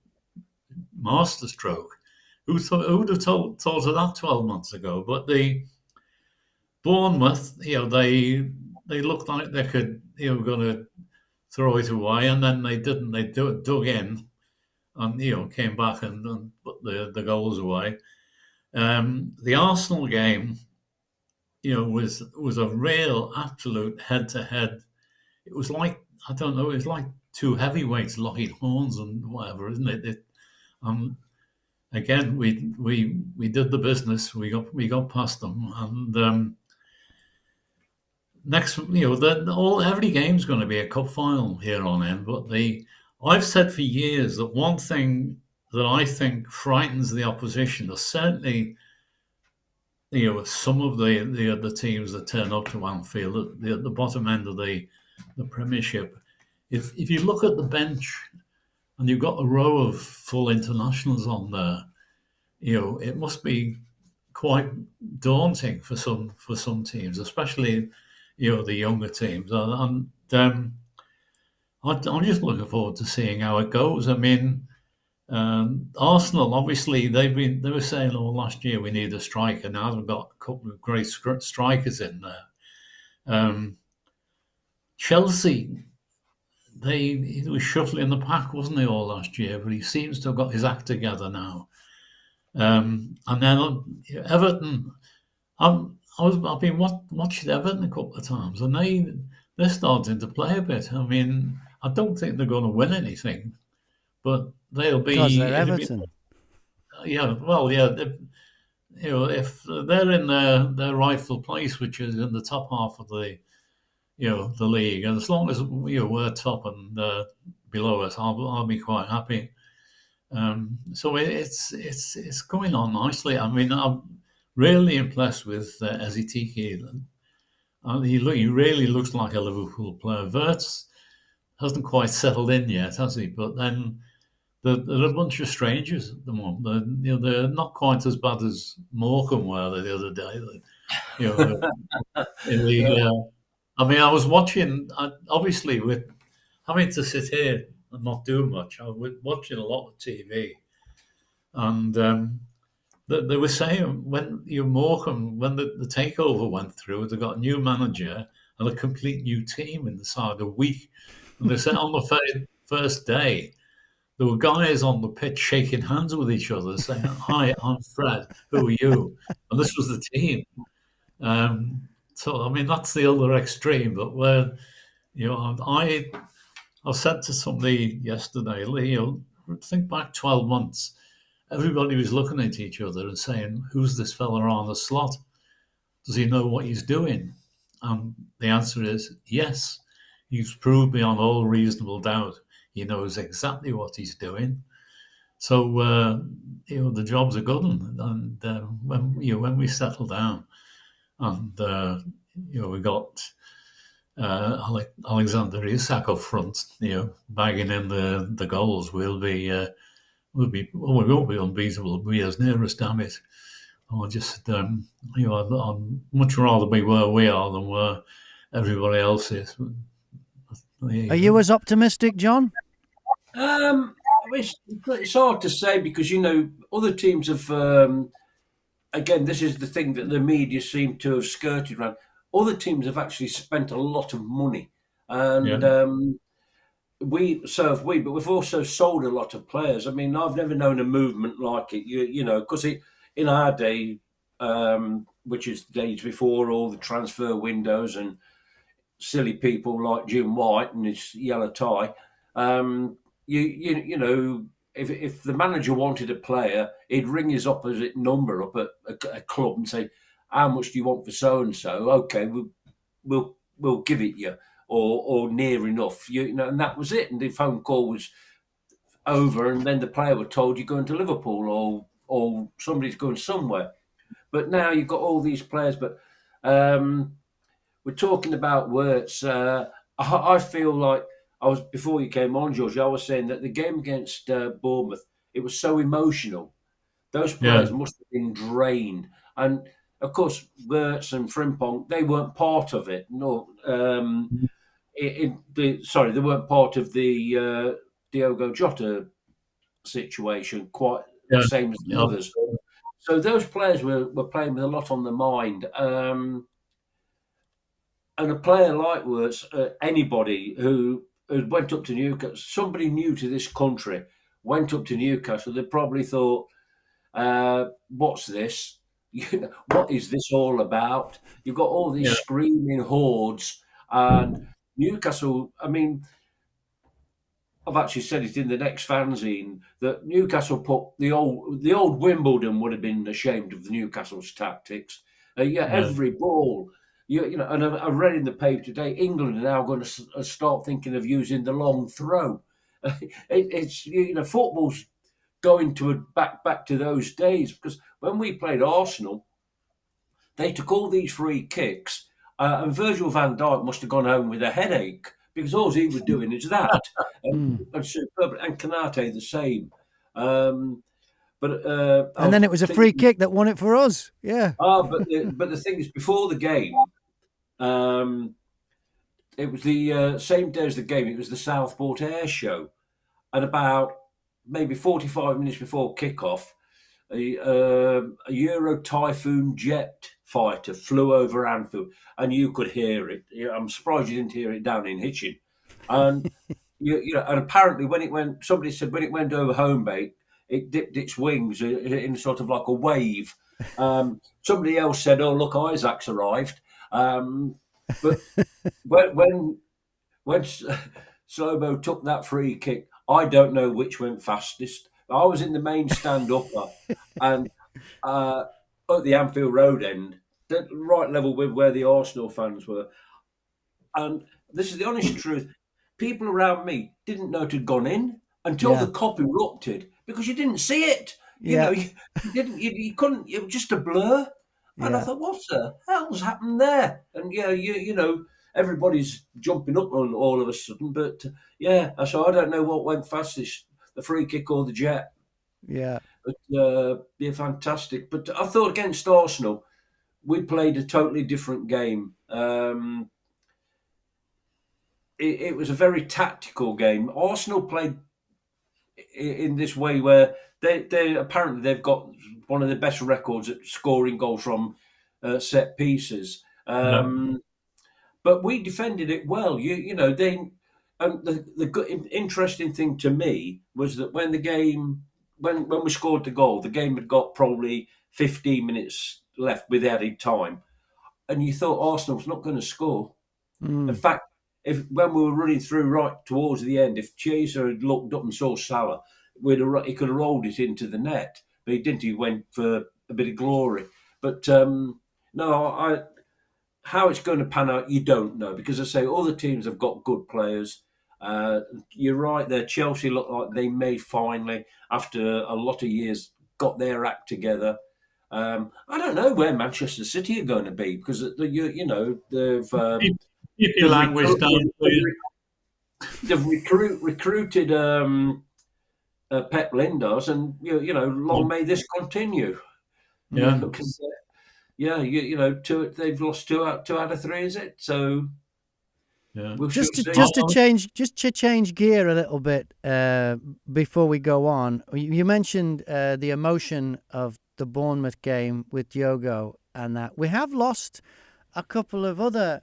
masterstroke. Who would have thought of that 12 months ago? But the Bournemouth, they looked like they could, going to throw it away, and then they didn't. They dug in, and came back and put the goals away. The Arsenal game, was a real absolute head-to-head. It was like, I don't know, it was like 2 heavyweights, Lockheed Horns and whatever, isn't it? Again, we did the business. We got past them, and next, every game's going to be a cup final here on in. But I've said for years that one thing that I think frightens the opposition is certainly, some of the teams that turn up to Anfield at the bottom end of the Premiership. If you look at the bench and you've got a row of full internationals on there, it must be quite daunting for some teams, especially the younger teams. And I'm just looking forward to seeing how it goes. I mean, Arsenal, obviously, they were saying last year we need a striker. Now we've got a couple of great strikers in there. Chelsea, he was shuffling the pack, wasn't he, all last year? But he seems to have got his act together now. And then Everton, I've been watching Everton a couple of times, and they're starting to play a bit. I mean, I don't think they're going to win anything, but they'll be because they're Everton. If they're in their rightful place, which is in the top half of the league, and as long as we're top and below us, I'll be quite happy. So it's going on nicely. I mean, I'm really impressed with Ezitiki. He really looks like a Liverpool player. Wirtz hasn't quite settled in yet, has he? But then they're a bunch of strangers at the moment. They're not quite as bad as Morecambe were the other day. I mean, I was watching, obviously, with having to sit here and not do much. I was watching a lot of TV, and they were saying when Morecambe, when the takeover went through, they got a new manager and a complete new team inside a week. And they said on the first day, there were guys on the pitch shaking hands with each other, saying, "Hi, I'm Fred. Who are you?" And this was the team. So I mean, that's the other extreme. But I said to somebody yesterday, think back 12 months. Everybody was looking at each other and saying, "Who's this fella on the slot? Does he know what he's doing?" And the answer is yes. He's proved beyond all reasonable doubt he knows exactly what he's doing. So the job's a good one. And when we settle down, and we got Alexander Isak up front, bagging in the goals, we won't be unbeatable. We'll be as near as damn it. I'd much rather be where we are than where everybody else is. Are you as optimistic, John? It's hard to say because other teams have. Again, this is the thing that the media seem to have skirted around. Other teams have actually spent a lot of money, and so have we. But we've also sold a lot of players. I mean, I've never known a movement like it. Because in our day, which is days before all the transfer windows and silly people like Jim White and his yellow tie, if the manager wanted a player, he'd ring his opposite number up at a club and say, "How much do you want for so and so?" "Okay, we'll give it you, or near enough." And that was it. And the phone call was over, and then the player were told, "You're going to Liverpool, or somebody's going somewhere." But now you've got all these players. But we're talking about Wirtz. I feel like before you came on, George, I was saying that the game against Bournemouth, it was so emotional. Those players must have been drained. And, of course, Wirtz and Frimpong, they weren't part of it. No, they weren't part of the Diogo Jota situation, quite the same as the others. So those players were playing with a lot on their mind. And a player like Wirtz, anybody who went up to Newcastle, somebody new to this country, went up to Newcastle, they probably thought, "What's this? What is this all about?" You've got all these screaming hordes, and Newcastle. I mean, I've actually said it in the next fanzine that Newcastle put the old Wimbledon would have been ashamed of the Newcastle's tactics. Every ball And I've read in the paper today, England are now going to start thinking of using the long throw. It's football's going to back to those days, because when we played Arsenal, they took all these free kicks, and Virgil van Dijk must have gone home with a headache, because all he was doing is that, and superb, and Kanate the same. And then it was a free kick that won it for us. Yeah. But the thing is, before the game, it was the same day as the game. It was the Southport Air Show, and about maybe 45 minutes before kickoff, a Euro Typhoon jet fighter flew over Anfield, and you could hear it. I'm surprised you didn't hear it down in Hitchin. And and apparently somebody said when it went over home bait, it dipped its wings in sort of like a wave. Somebody else said, "Oh, look, Isaac's arrived." But when Slobo took that free kick, I don't know which went fastest. I was in the main stand upper, and at the Anfield Road end, the right level with where the Arsenal fans were. And this is the honest truth. People around me didn't know it had gone in until the cop erupted, because you didn't see it. You didn't. You couldn't. It was just a blur. And I thought, what the hell's happened there? And everybody's jumping up on all of a sudden. But so I don't know what went fastest, the free kick or the jet. Yeah. But fantastic. But I thought against Arsenal, we played a totally different game. It was a very tactical game. Arsenal played in this way where they apparently they've got one of the best records at scoring goals from set pieces. But we defended it well. The good, interesting thing to me was that when we scored the goal, the game had got probably 15 minutes left with added time, and you thought Arsenal's not going to score. In fact, when we were running through right towards the end, if Chiesa had looked up and saw Salah, he could have rolled it into the net, but he didn't. He went for a bit of glory. But how it's going to pan out, you don't know, because I say all the teams have got good players. You're right there. Chelsea look like they may finally, after a lot of years, got their act together. I don't know where Manchester City are going to be, because they've keep your language down, please. They've recruited Pep Linders, and long may this continue. Yeah, because they've lost two out of three, is it? So we'll just to change gear a little bit before we go on. You mentioned the emotion of the Bournemouth game with Diogo, and that we have lost a couple of other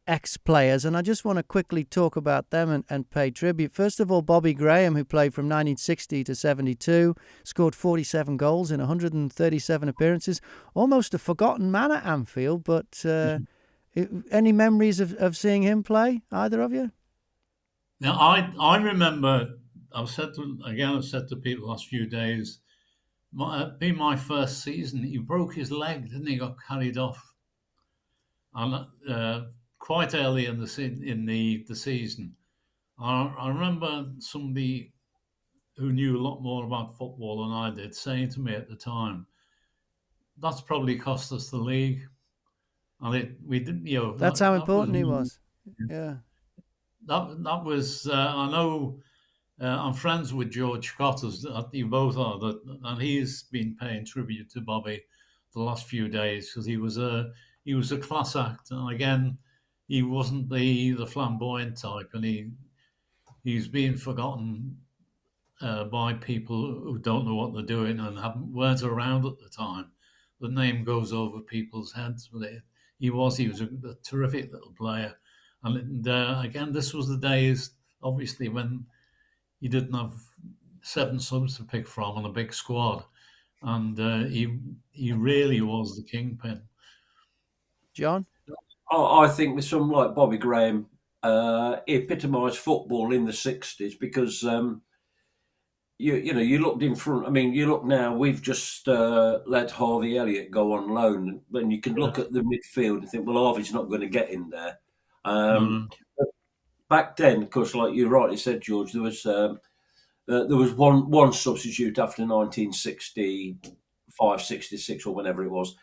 ex-players, and I just want to quickly talk about them and pay tribute. First of all, Bobby Graham, who played from 1960 to 72, scored 47 goals in 137 appearances. Almost a forgotten man at Anfield, but any memories of seeing him play, either of you? Now, I remember, I've said to people the last few days, being my first season, he broke his leg, didn't he? Got carried off. And quite early in the season, I remember somebody who knew a lot more about football than I did saying to me at the time, "That's probably cost us the league." And we didn't, That's how important he was. Yeah. That was. I know. I'm friends with George Scott, as you both are, and he's been paying tribute to Bobby the last few days, because he was a class act, and again, he wasn't the flamboyant type, and he's being forgotten by people who don't know what they're doing and weren't around at the time. The name goes over people's heads, but he was a terrific little player, and again, this was the days, obviously, when you didn't have 7 subs to pick from on a big squad, and he really was the kingpin. John? I think with someone like Bobby Graham, he epitomised football in the 60s, because you looked in front. I mean, you look now. We've just let Harvey Elliott go on loan, and you can look at the midfield and think, well, Harvey's not going to get in there. But back then, of course, like you rightly said, George, there was one substitute after 1965, 66, or whenever it was.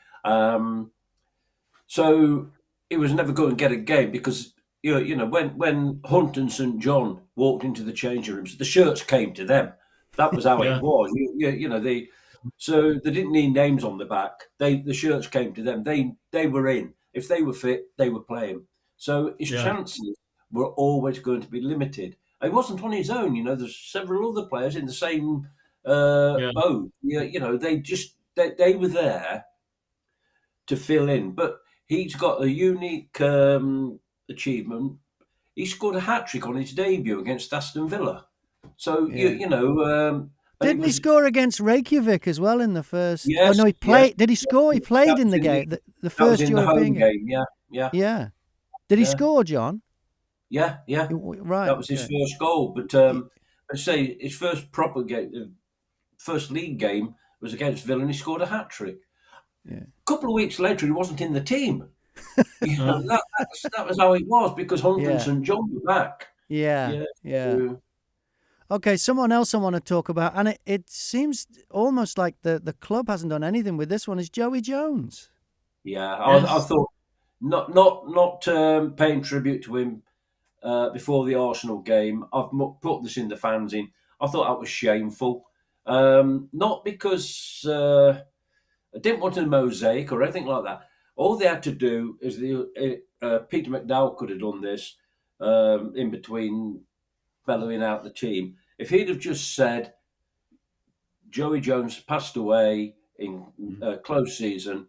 So it was never going to get a game because when Hunt and St John walked into the changing rooms, the shirts came to them. That was how it was. So they didn't need names on the back. The shirts came to them. They were in. If they were fit, they were playing. So his chances were always going to be limited. He wasn't on his own. There's several other players in the same boat. They were there to fill in. But he's got a unique achievement. He scored a hat-trick on his debut against Aston Villa. So, didn't he score against Reykjavik as well in the first? Yes. Oh, no, he played. Did he score? He played in the game. The first European game. Yeah. Did he score, John? Yeah. Right. That was his first goal. But let's say his first proper game, first league game was against Villa, and he scored a hat-trick. Yeah. A couple of weeks later, he wasn't in the team. That was how it was because Hunt and St John were back. Yeah. Okay, someone else I want to talk about, and it seems almost like the club hasn't done anything with this one, is Joey Jones. Yeah, I thought not paying tribute to him before the Arsenal game. I've put this in the fanzine. I thought that was shameful. Not because I didn't want a mosaic or anything like that. All they had to do is Peter McDowell could have done this in between bellowing out the team. If he'd have just said, Joey Jones passed away in close season,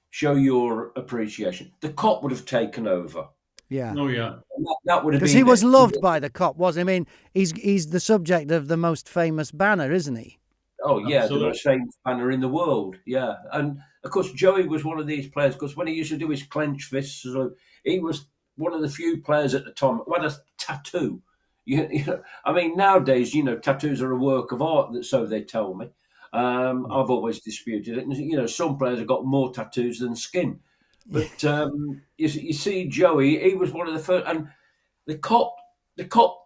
show your appreciation, the cop would have taken over. Yeah. Oh, yeah. That would have been... Because he was loved by the cop, wasn't he? I mean, he's the subject of the most famous banner, isn't he? Oh, yeah, Absolutely. the most famous banner in the world, yeah. And, of course, Joey was one of these players, because when he used to do his clenched fists, he was one of the few players at the time who had a tattoo. I mean, nowadays, tattoos are a work of art, so they tell me. I've always disputed it. And, some players have got more tattoos than skin. But you see, Joey, he was one of the first. And the cop,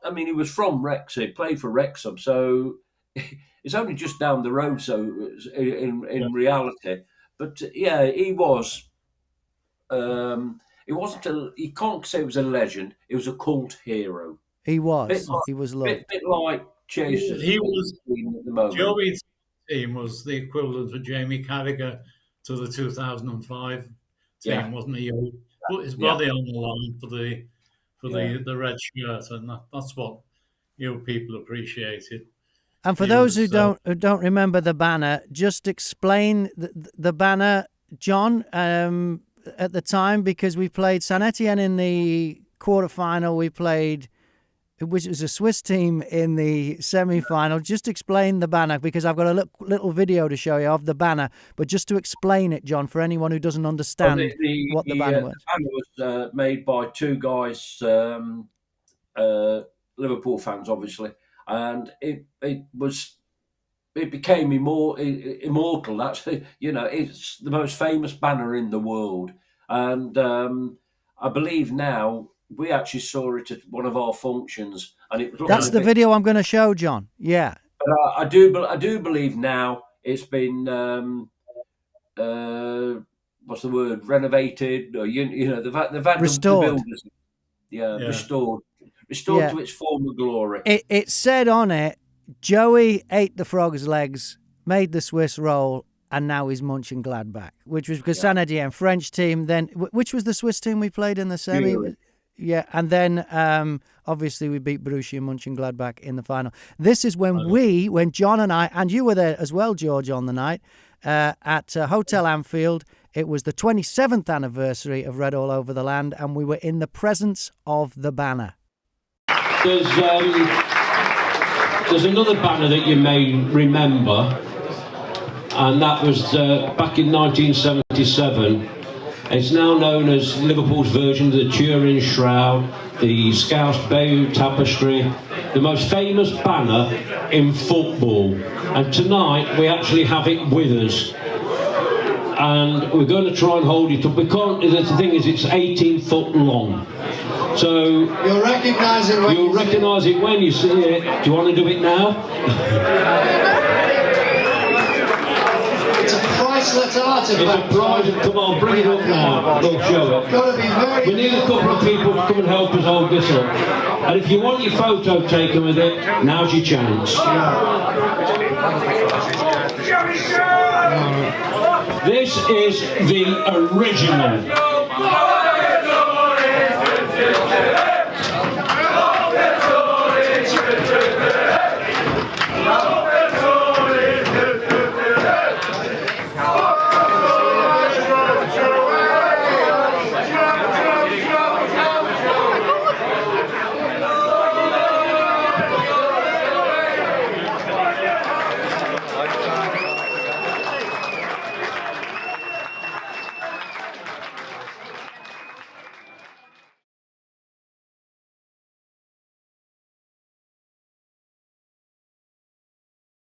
I mean, he was from Wrexham, he played for Wrexham, so it's only just down the road, so in reality. But, yeah, he was. It wasn't you can't say he was a legend, he was a cult hero. He was. He was loved. Bit like Chase. He was. At the moment. Joey's team was the equivalent of Jamie Carragher to the 2005 team, wasn't he? He put his body on the line for the red shirt, and that's what people appreciated. And for those who don't remember the banner, just explain the banner, John. At the time, because we played Saint Etienne in the quarterfinal, we played, which was a Swiss team, in the semi-final. Just explain the banner, because I've got a little video to show you of the banner, but just to explain it, John, for anyone who doesn't understand what the banner was. The banner was made by two guys, Liverpool fans, obviously, and it became immortal. Actually, it's the most famous banner in the world, and I believe now we actually saw it at one of our functions, and it was. That's the video I'm going to show, John. Yeah, but I do believe now it's been what's the word? Renovated, or they've had restored. The builders, restored to its former glory. It said on it, Joey ate the frog's legs, made the Swiss roll, and now he's munching Gladbach, which was because Saint Etienne, French team, then, which was the Swiss team we played in the semi? Yeah, and then obviously we beat Borussia Mönchengladbach in the final. This is when John and I, and you were there as well, George, on the night, at Hotel Anfield. It was the 27th anniversary of Red All Over the Land, and we were in the presence of the banner. There's another banner that you may remember, and that was back in 1977. It's now known as Liverpool's version of the Turin Shroud, the Scouse Bayou Tapestry, the most famous banner in football. And tonight we actually have it with us. And we're going to try and hold it up. We can't, the thing is, it's 18 foot long. So you'll recognise it when you see it. Do you want to do it now? It's a priceless artifact. It's a prize. Come on, bring it up now. We'll show it. Got to be very. We need a couple of people to come and help us hold this up. And if you want your photo taken with it, now's your chance. This is the original.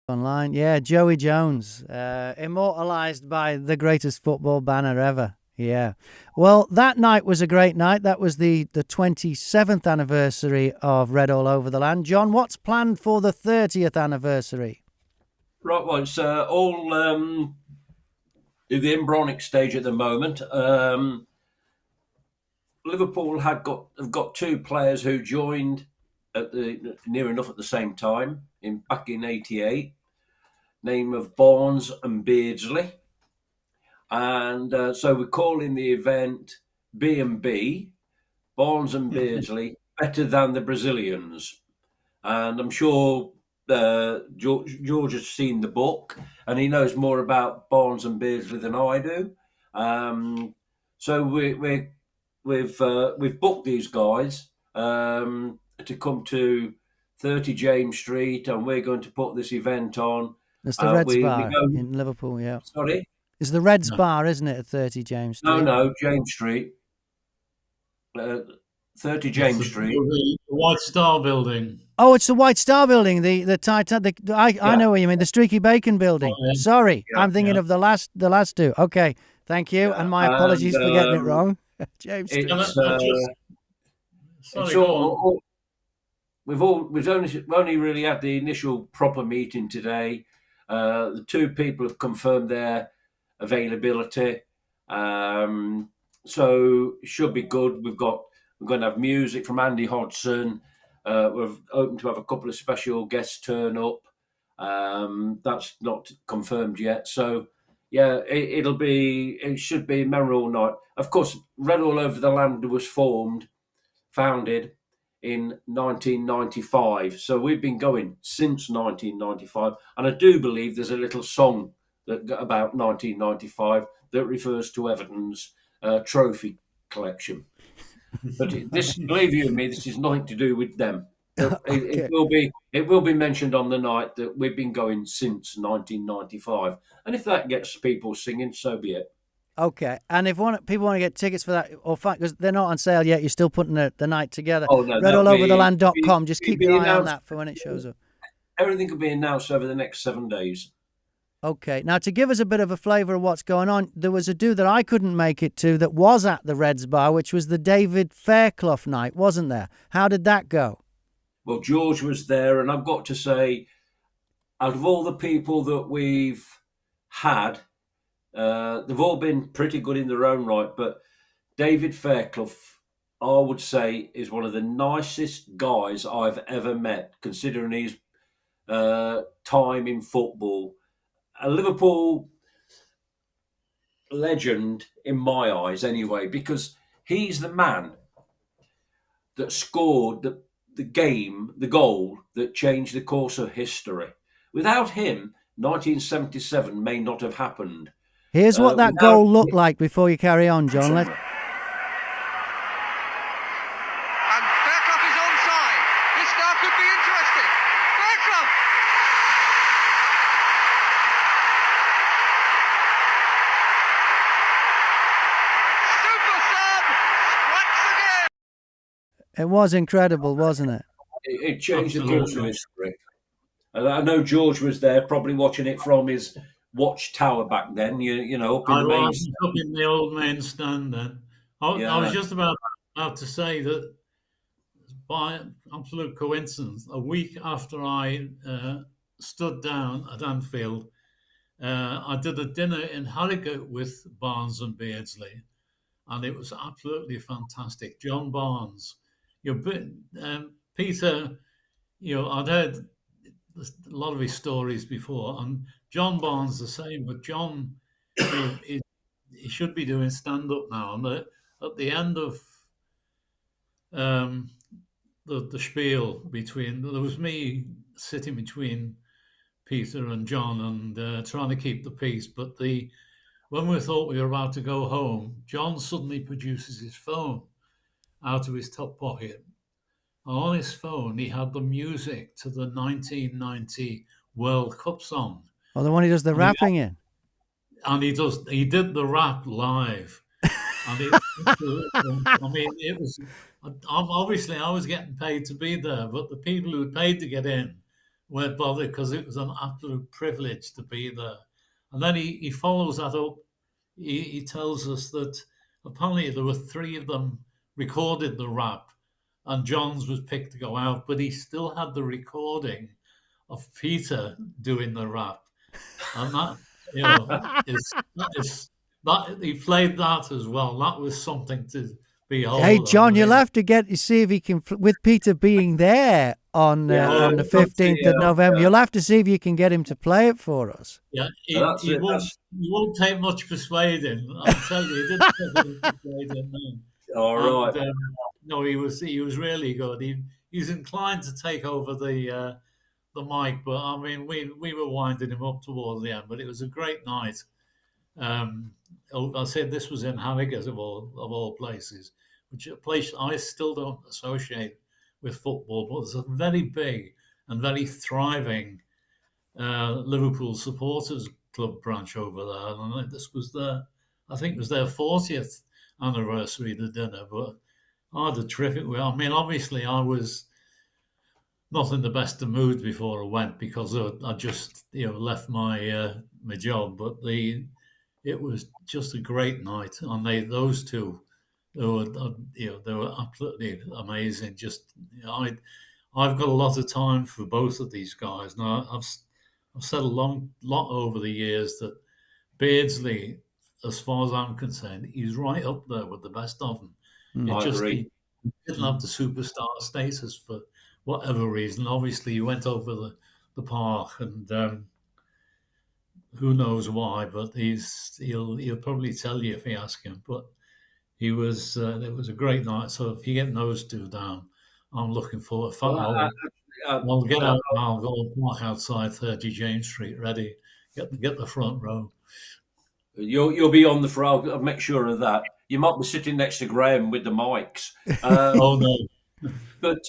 Online, yeah, Joey Jones, immortalised by the greatest football banner ever. Yeah. Well, that night was a great night. That was the 27th anniversary of Red All Over the Land. John, what's planned for the 30th anniversary? Right, well, it's all the embryonic stage at the moment. Liverpool have got two players who joined at near enough at the same time back in '88. Name of Barnes and Beardsley, and so we're calling the event B&B, Barnes and Beardsley, better than the Brazilians. And I'm sure George has seen the book, and he knows more about Barnes and Beardsley than I do. So we've booked these guys to come to 30 James Street, and we're going to put this event on. It's the Reds Bar in Liverpool, yeah. Sorry? It's the Reds Bar, isn't it, at 30 James Street? No, James Street. 30 James Street. The White Star Building. Oh, it's the White Star Building, the Titanic. I know what you mean, the Streaky Bacon Building. Oh, yeah. Sorry, I'm thinking of the last two. Okay, thank you, and my apologies for getting it wrong. James Street. We've only really had the initial proper meeting today. The two people have confirmed their availability, so it should be good. We're going to have music from Andy Hodgson. We're hoping to have a couple of special guests turn up. That's not confirmed yet. So yeah, it should be a memorable night. Of course, Red All Over the Land was founded in 1995. So we've been going since 1995. And I do believe there's a little song about 1995 that refers to Everton's trophy collection. But believe you me, this is nothing to do with them. It will be mentioned on the night that we've been going since 1995. And if that gets people singing, so be it. Okay, and if people want to get tickets for that, or fact, because they're not on sale yet, you're still putting the night together. Oh, no, RedAllOverTheLand.com. Just keep your eye on that for when it shows up. Everything will be announced over the next 7 days. Okay, now to give us a bit of a flavour of what's going on, there was a dude that I couldn't make it to that was at the Reds Bar, which was the David Fairclough night, wasn't there? How did that go? Well, George was there, and I've got to say, out of all the people that we've had, they've all been pretty good in their own right, but David Fairclough, I would say, is one of the nicest guys I've ever met, considering his time in football. A Liverpool legend in my eyes, anyway, because he's the man that scored the goal that changed the course of history. Without him, 1977 may not have happened. Here's what that goal looked like before you carry on, John. And Fairclough is onside. This now could be interesting. Fairclough! Super sub! Strikes again! It was incredible, wasn't it? It changed the Absolutely. course of history. And I know George was there, probably watching it from his watchtower back then. You know, up in I the main. was up in the old main stand then. I was Yeah. just about to say that by absolute coincidence, a week after I stood down at Anfield, I did a dinner in Harrogate with Barnes and Beardsley, and it was absolutely fantastic. John Barnes, Peter, I'd heard a lot of his stories before, and John Barnes the same. But John, he should be doing stand up now. And at the end of um, the spiel there was me sitting between Peter and John and trying to keep the peace. But when we thought we were about to go home, John suddenly produces his phone out of his top pocket. And on his phone, he had the music to the 1990 World Cup song. Oh, the one he does the rapping in. And he did the rap live. And it was, obviously I was getting paid to be there, but the people who had paid to get in weren't bothered because it was an absolute privilege to be there. And then he follows that up. He tells us that apparently there were 3 of them recorded the rap, and John's was picked to go out, but he still had the recording of Peter doing the rap, and that he played that as well. That was something to behold. Hey, John, you'll have to see if you can, with Peter being there on the 15th of November, you'll have to see if you can get him to play it for us. Yeah, he won't take much persuading. I'll tell you, he didn't take much persuading. No. All right. No, he was really good. He's inclined to take over the mic, but I mean, we were winding him up towards the end. But it was a great night. I said this was in Harrogate of all places, which is a place I still don't associate with football, but there's a very big and very thriving Liverpool supporters club branch over there, and this was I think it was their 40th anniversary, the dinner. But I had a terrific. I mean, obviously, I was not in the best of moods before I went because I just left my job, but it was just a great night, and those two, they were absolutely amazing. Just I've got a lot of time for both of these guys. Now I've said a lot over the years that Beardsley, as far as I'm concerned, he's right up there with the best of them. I agree. He didn't have the superstar status for whatever reason. Obviously, he went over the park, and who knows why, but he'll probably tell you if you ask him. But it was a great night. So if you get those 2 down, I'm looking forward. I'll get out and I'll go and walk outside 30 James Street, ready. Get the front row. You'll be on the front. I'll make sure of that. You might be sitting next to Graham with the mics. Oh no! But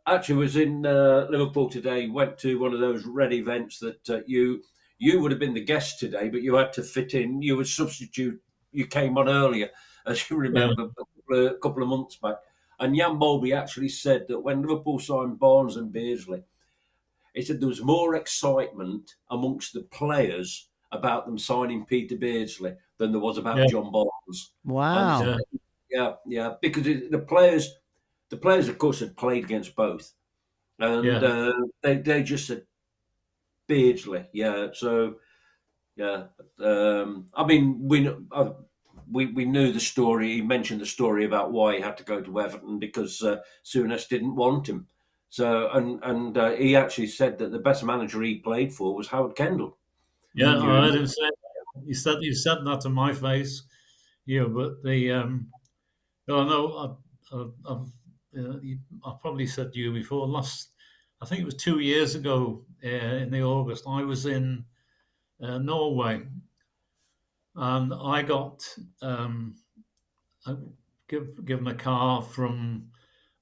actually, was in Liverpool today. Went to one of those red events that you would have been the guest today, but you had to fit in. You would substitute. You came on earlier, as you remember, a couple of months back. And Jan Molby actually said that when Liverpool signed Barnes and Beardsley, he said there was more excitement amongst the players about them signing Peter Beardsley than there was about John Barnes. Wow. And, yeah, because the players, of course, had played against both, and they just said Beardsley. Yeah, so yeah. I mean, we knew the story. He mentioned the story about why he had to go to Everton because Souness didn't want him. So and he actually said that the best manager he played for was Howard Kendall. Yeah, I heard him say that. He said that to my face. But I know I've probably said to you before. I think it was 2 years ago in the August. I was in Norway, and I got given a car from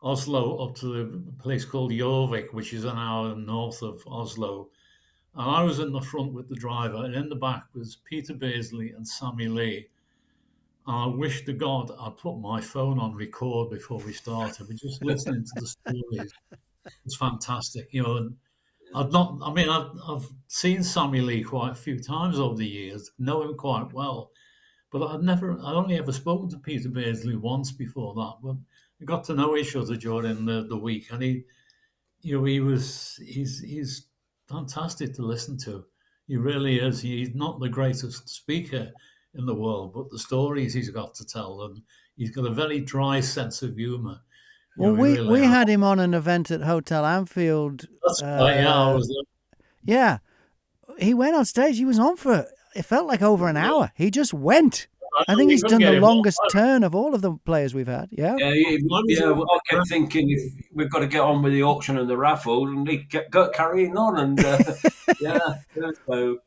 Oslo up to the place called Jorvik, which is an hour north of Oslo. And I was in the front with the driver, and in the back was Peter Beardsley and Sammy Lee. And I wish to God I'd put my phone on record before we started. We're just listening to the stories. It's fantastic, you know. And I've seen Sammy Lee quite a few times over the years, know him quite well, but I'd only ever spoken to Peter Beardsley once before that. But we got to know each other during the week, and he's fantastic to listen to. He really is. He's not the greatest speaker in the world, but the stories he's got to tell, and he's got a very dry sense of humour. Well, we had him on an event at Hotel Anfield. That's right, yeah, I was there. Yeah, he went on stage. He was on for, it felt like over an hour. He just went. I think he's done the longest turn of all of the players we've had. Yeah. Well, I kept thinking if we've got to get on with the auction and the raffle, and he kept carrying on, and So,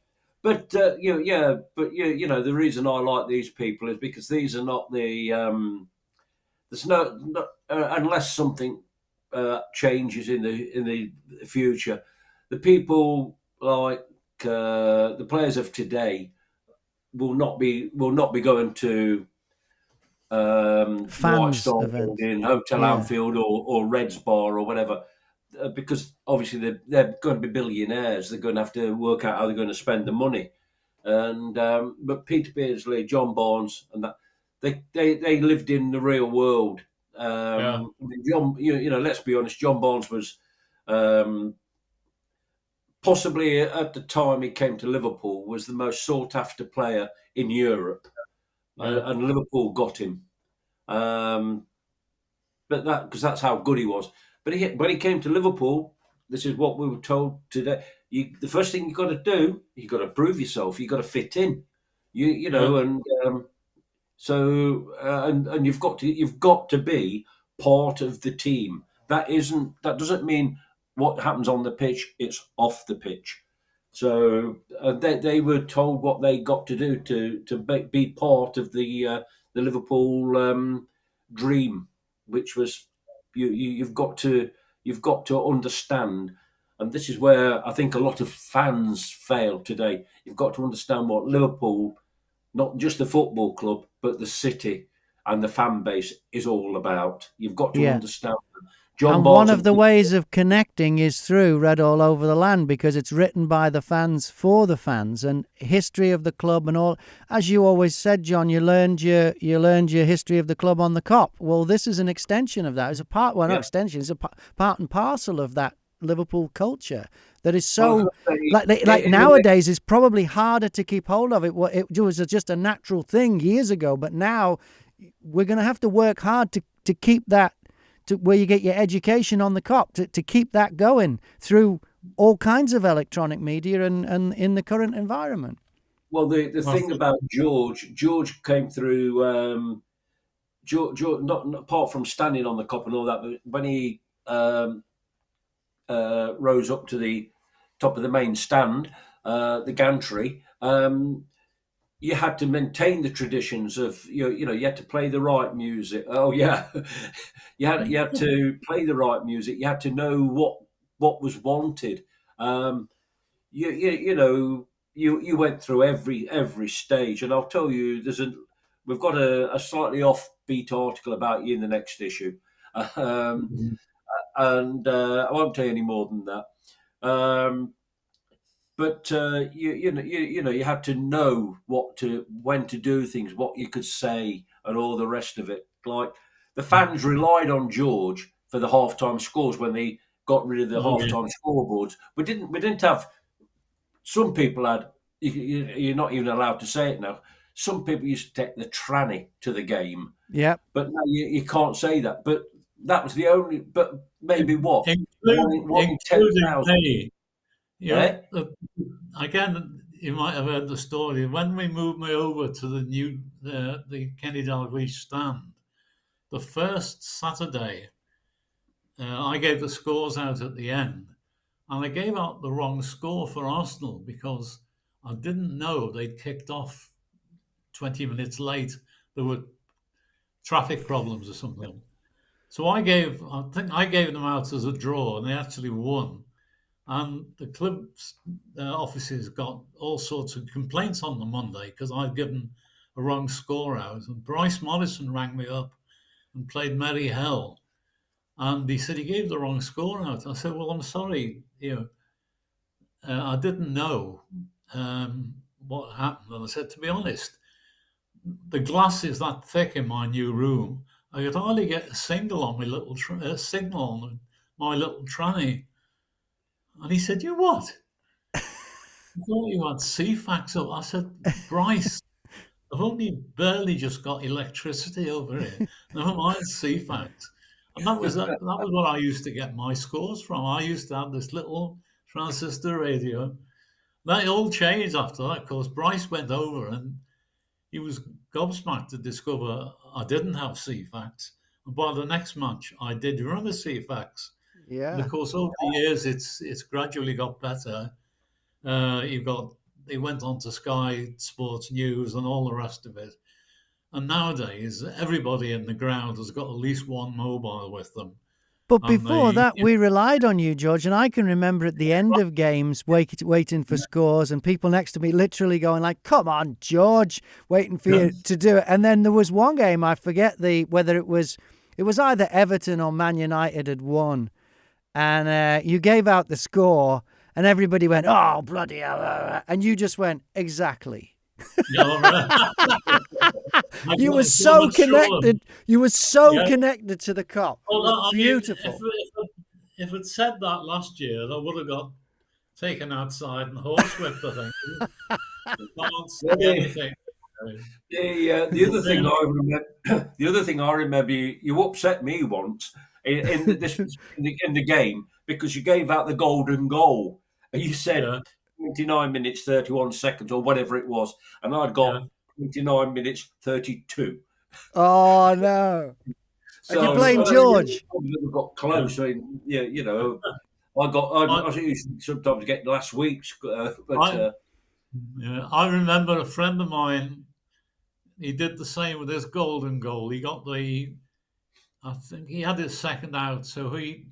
but the reason I like these people is because these are not the there's no unless something changes in the future, the people like the players of today will not be going to White Star Building, Hotel Anfield, or Reds Bar or whatever, because obviously they're going to be billionaires. They're going to have to work out how they're going to spend the money. And but Peter Beardsley, John Barnes, and that they lived in the real world. John, let's be honest, John Barnes was possibly at the time he came to Liverpool was the most sought after player in Europe, and Liverpool got him. But because that's how good he was. But when he came to Liverpool, this is what we were told today. The first thing you've got to do, you've got to prove yourself. You've got to fit in. And you've got to be part of the team. That doesn't mean what happens on the pitch. It's off the pitch. So they were told what they got to do to be part of the Liverpool dream, which was you've got to understand. And this is where I think a lot of fans fail today. You've got to understand what Liverpool, not just the football club, but the city and the fan base is all about. You've got to understand them. And one of the ways of connecting is through Read All Over the Land, because it's written by the fans for the fans, and history of the club and all. As you always said, John, you learned your history of the club on the Cop. Well, this is an extension of that. It's a part, not extension. It's a part and parcel of that Liverpool culture that is so like nowadays is probably harder to keep hold of. It was just a natural thing years ago, but now we're going to have to work hard to keep that. Where you get your education on the Cop, to keep that going through all kinds of electronic media and in the current environment. Well, the thing about George came through. George, not apart from standing on the Cop and all that, but when he rose up to the top of the main stand, the gantry. You had to maintain the traditions of you had to play the right music. Oh yeah, you had to play the right music. You had to know what was wanted. You went through every stage, and I'll tell you, we've got a slightly offbeat article about you in the next issue, and I won't tell you any more than that. But you had to know when to do things, what you could say, and all the rest of it. Like the fans relied on George for the halftime scores when they got rid of the halftime scoreboards. We didn't have. Some people had. You're not even allowed to say it now. Some people used to take the tranny to the game. Yeah. But now you can't say that. But that was the only. But maybe what? Including 10,000. Yeah. Again, you might have heard the story. When we moved me over to the Kenny Dalglish stand, the first Saturday, I gave the scores out at the end, and I gave out the wrong score for Arsenal because I didn't know they'd kicked off 20 minutes late. There were traffic problems or something. So I think I gave them out as a draw, and they actually won. And the club's offices got all sorts of complaints on the Monday because I'd given a wrong score out. And Bryce Morrison rang me up and played Merry Hell. And he said he gave the wrong score out. I said, well, I'm sorry, I didn't know what happened. And I said, to be honest, the glass is that thick in my new room. I could hardly get a single on my little signal on my little tranny. And he said, you what? I thought you had CFAX up. I said, Bryce, I've only barely just got electricity over here. Never mind CFAX. And that was what I used to get my scores from. I used to have this little transistor radio. That all changed after that, because Bryce went over and he was gobsmacked to discover I didn't have CFAX. And by the next match, I did. Remember CFAX? Yeah. And of course, over the years, it's gradually got better. They went on to Sky Sports News and all the rest of it. And nowadays, everybody in the ground has got at least one mobile with them. But before that, we relied on you, George, and I can remember at the end of games waiting for scores and people next to me literally going like, come on, George, waiting for you to do it. And then there was one game, I forget whether it was either Everton or Man United had won, and you gave out the score and everybody went, oh, bloody hell, and you just went, exactly. You were so connected. You were so connected to the Kop. Well, beautiful. If it said that last year, I would have got taken outside and horsewhipped, I think. The other thing I remember, you upset me once in the game because you gave out the golden goal. And you said 29 minutes 31 seconds or whatever it was, and I'd got 29 minutes 32. Oh no! So, and you blamed George. I got close. I used to sometimes get last week's. I remember a friend of mine. He did the same with his golden goal. He got I think he had his second out, so he.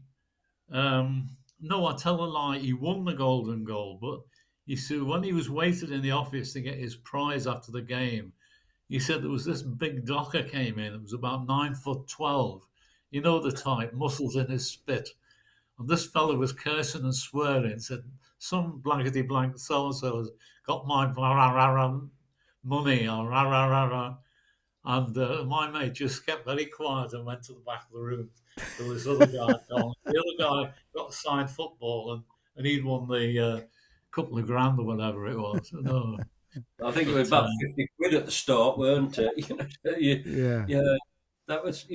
No, I tell a lie. He won the golden goal, but you see, when he was waited in the office to get his prize after the game, he said there was this big docker came in. It was about 9'12". You know the type, muscles in his spit. And this fellow was cursing and swearing, said, some blankety blank so-and-so got my money, or and my mate just kept very quiet and went to the back of the room till this other guy gone. The other guy got a signed football and he'd won the couple of grand or whatever it was. I think it was about 50 quid at the start, weren't it? That was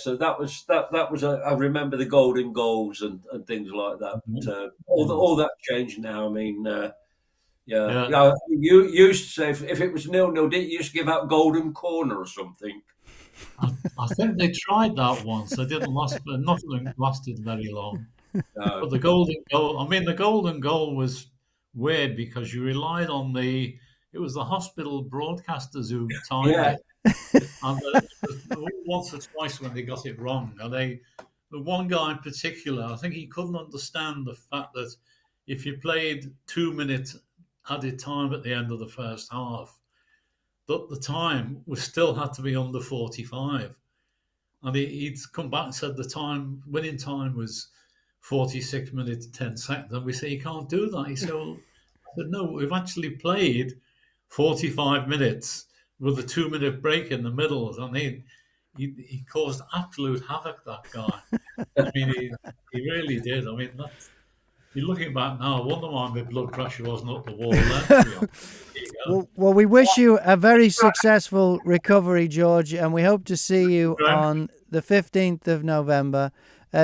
So that was I remember the golden goals and things like that. But, all that changed now. I mean, you used to say if it was 0-0, didn't you used to give out golden corner or something? I think they tried that once. They didn't last, but nothing lasted very long. No. But the golden goal was weird because you relied on it was the hospital broadcasters who timed it. And once or twice when they got it wrong. And the one guy in particular, I think he couldn't understand the fact that if you played 2 minutes added time at the end of the first half, that the time still had to be under 45. And he'd come back and said the winning time was 46 minutes, 10 seconds. And we say, you can't do that. He said, I said, no, we've actually played 45 minutes with a 2-minute break in the middle. And he caused absolute havoc, that guy. I mean, he really did. I mean, you're looking back now, I wonder why my blood pressure wasn't up the wall then. Well, we wish you a very successful recovery, George, and we hope to see you on the 15th of November.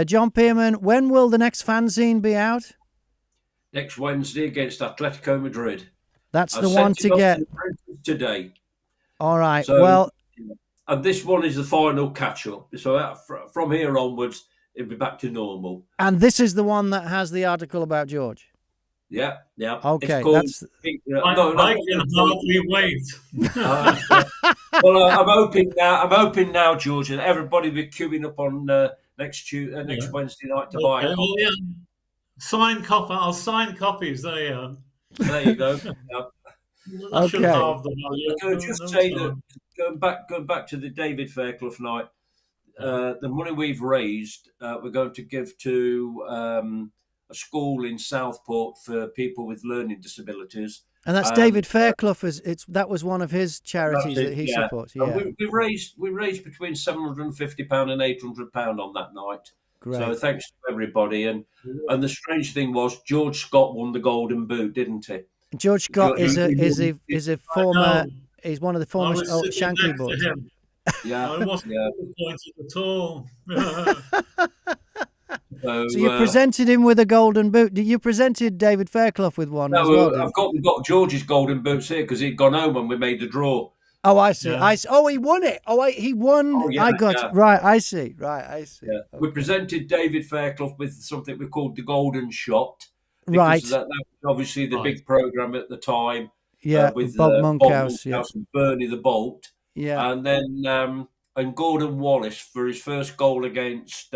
John Pearman, when will the next fanzine be out? Next Wednesday against Atletico Madrid. That's the one to get. Today. All right. So, and this one is the final catch-up. So from here onwards, it'll be back to normal. And this is the one that has the article about George. Yeah. Okay, I can hardly wait. Well, I'm hoping now, George, that everybody will be queuing up on next Wednesday night to buy a copy. Signed copy. I'll sign copies. There you go. There you go. That should Okay. have the value. Can I just say that going back to the David Fairclough night, the money we've raised, we're going to give to a school in Southport for people with learning disabilities. And that's David Fairclough. That was one of his charities that he supports. Yeah, And we raised between £750 and £800 on that night. great. So thanks to everybody. And the strange thing was George Scott won the Golden Boot, didn't he? George Scott is a former. know. He's one of the I former was sitting Shankly next to boys. him. Yeah. I wasn't disappointed at all. So So you presented him with a golden boot. You presented David Fairclough with one as well. I've got George's Golden Boots here because he'd gone home when we made the draw. Oh, I see. Yeah. Oh, he won it. Oh, he won. Oh, yeah, I got yeah. right. I see. Right, I see. Yeah. Okay. We presented David Fairclough with something we called the Golden Shot. Right. Because that was obviously the Right. big programme at the time. Yeah, With Bob Bob Monkhouse. Yeah, and Bernie the Bolt. yeah. And then and Gordon Wallace for his first goal against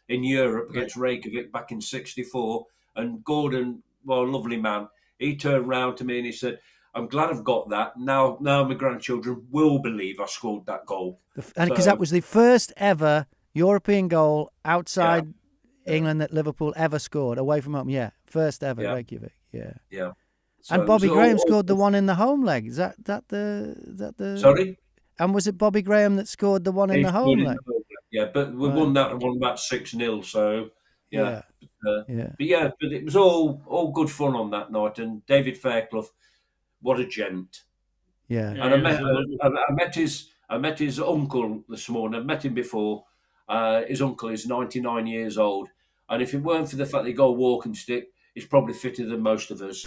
in Europe against Reykjavik back in '64. And Gordon, well, lovely man, he turned round to me and he said, "I'm glad I've got that. Now my grandchildren will believe I scored that goal." And because that was the first ever European goal outside Yeah. England that Liverpool ever scored away from home. Yeah, first ever Reykjavik. Yeah. Yeah. So And it Bobby was Graham all- scored the one in the home leg. Is that the? Sorry? And was it Bobby Graham that scored the one in He the scored home in leg? the home leg. Yeah, but we Right. won that one about 6-0. So yeah. Yeah. But it was all good fun on that night. And David Fairclough, what a gent! Yeah. Yeah. And I met his uncle this morning. I've met him before. His uncle is 99 years old, and if it weren't for the fact that he got a walking stick, he's probably fitter than most of us.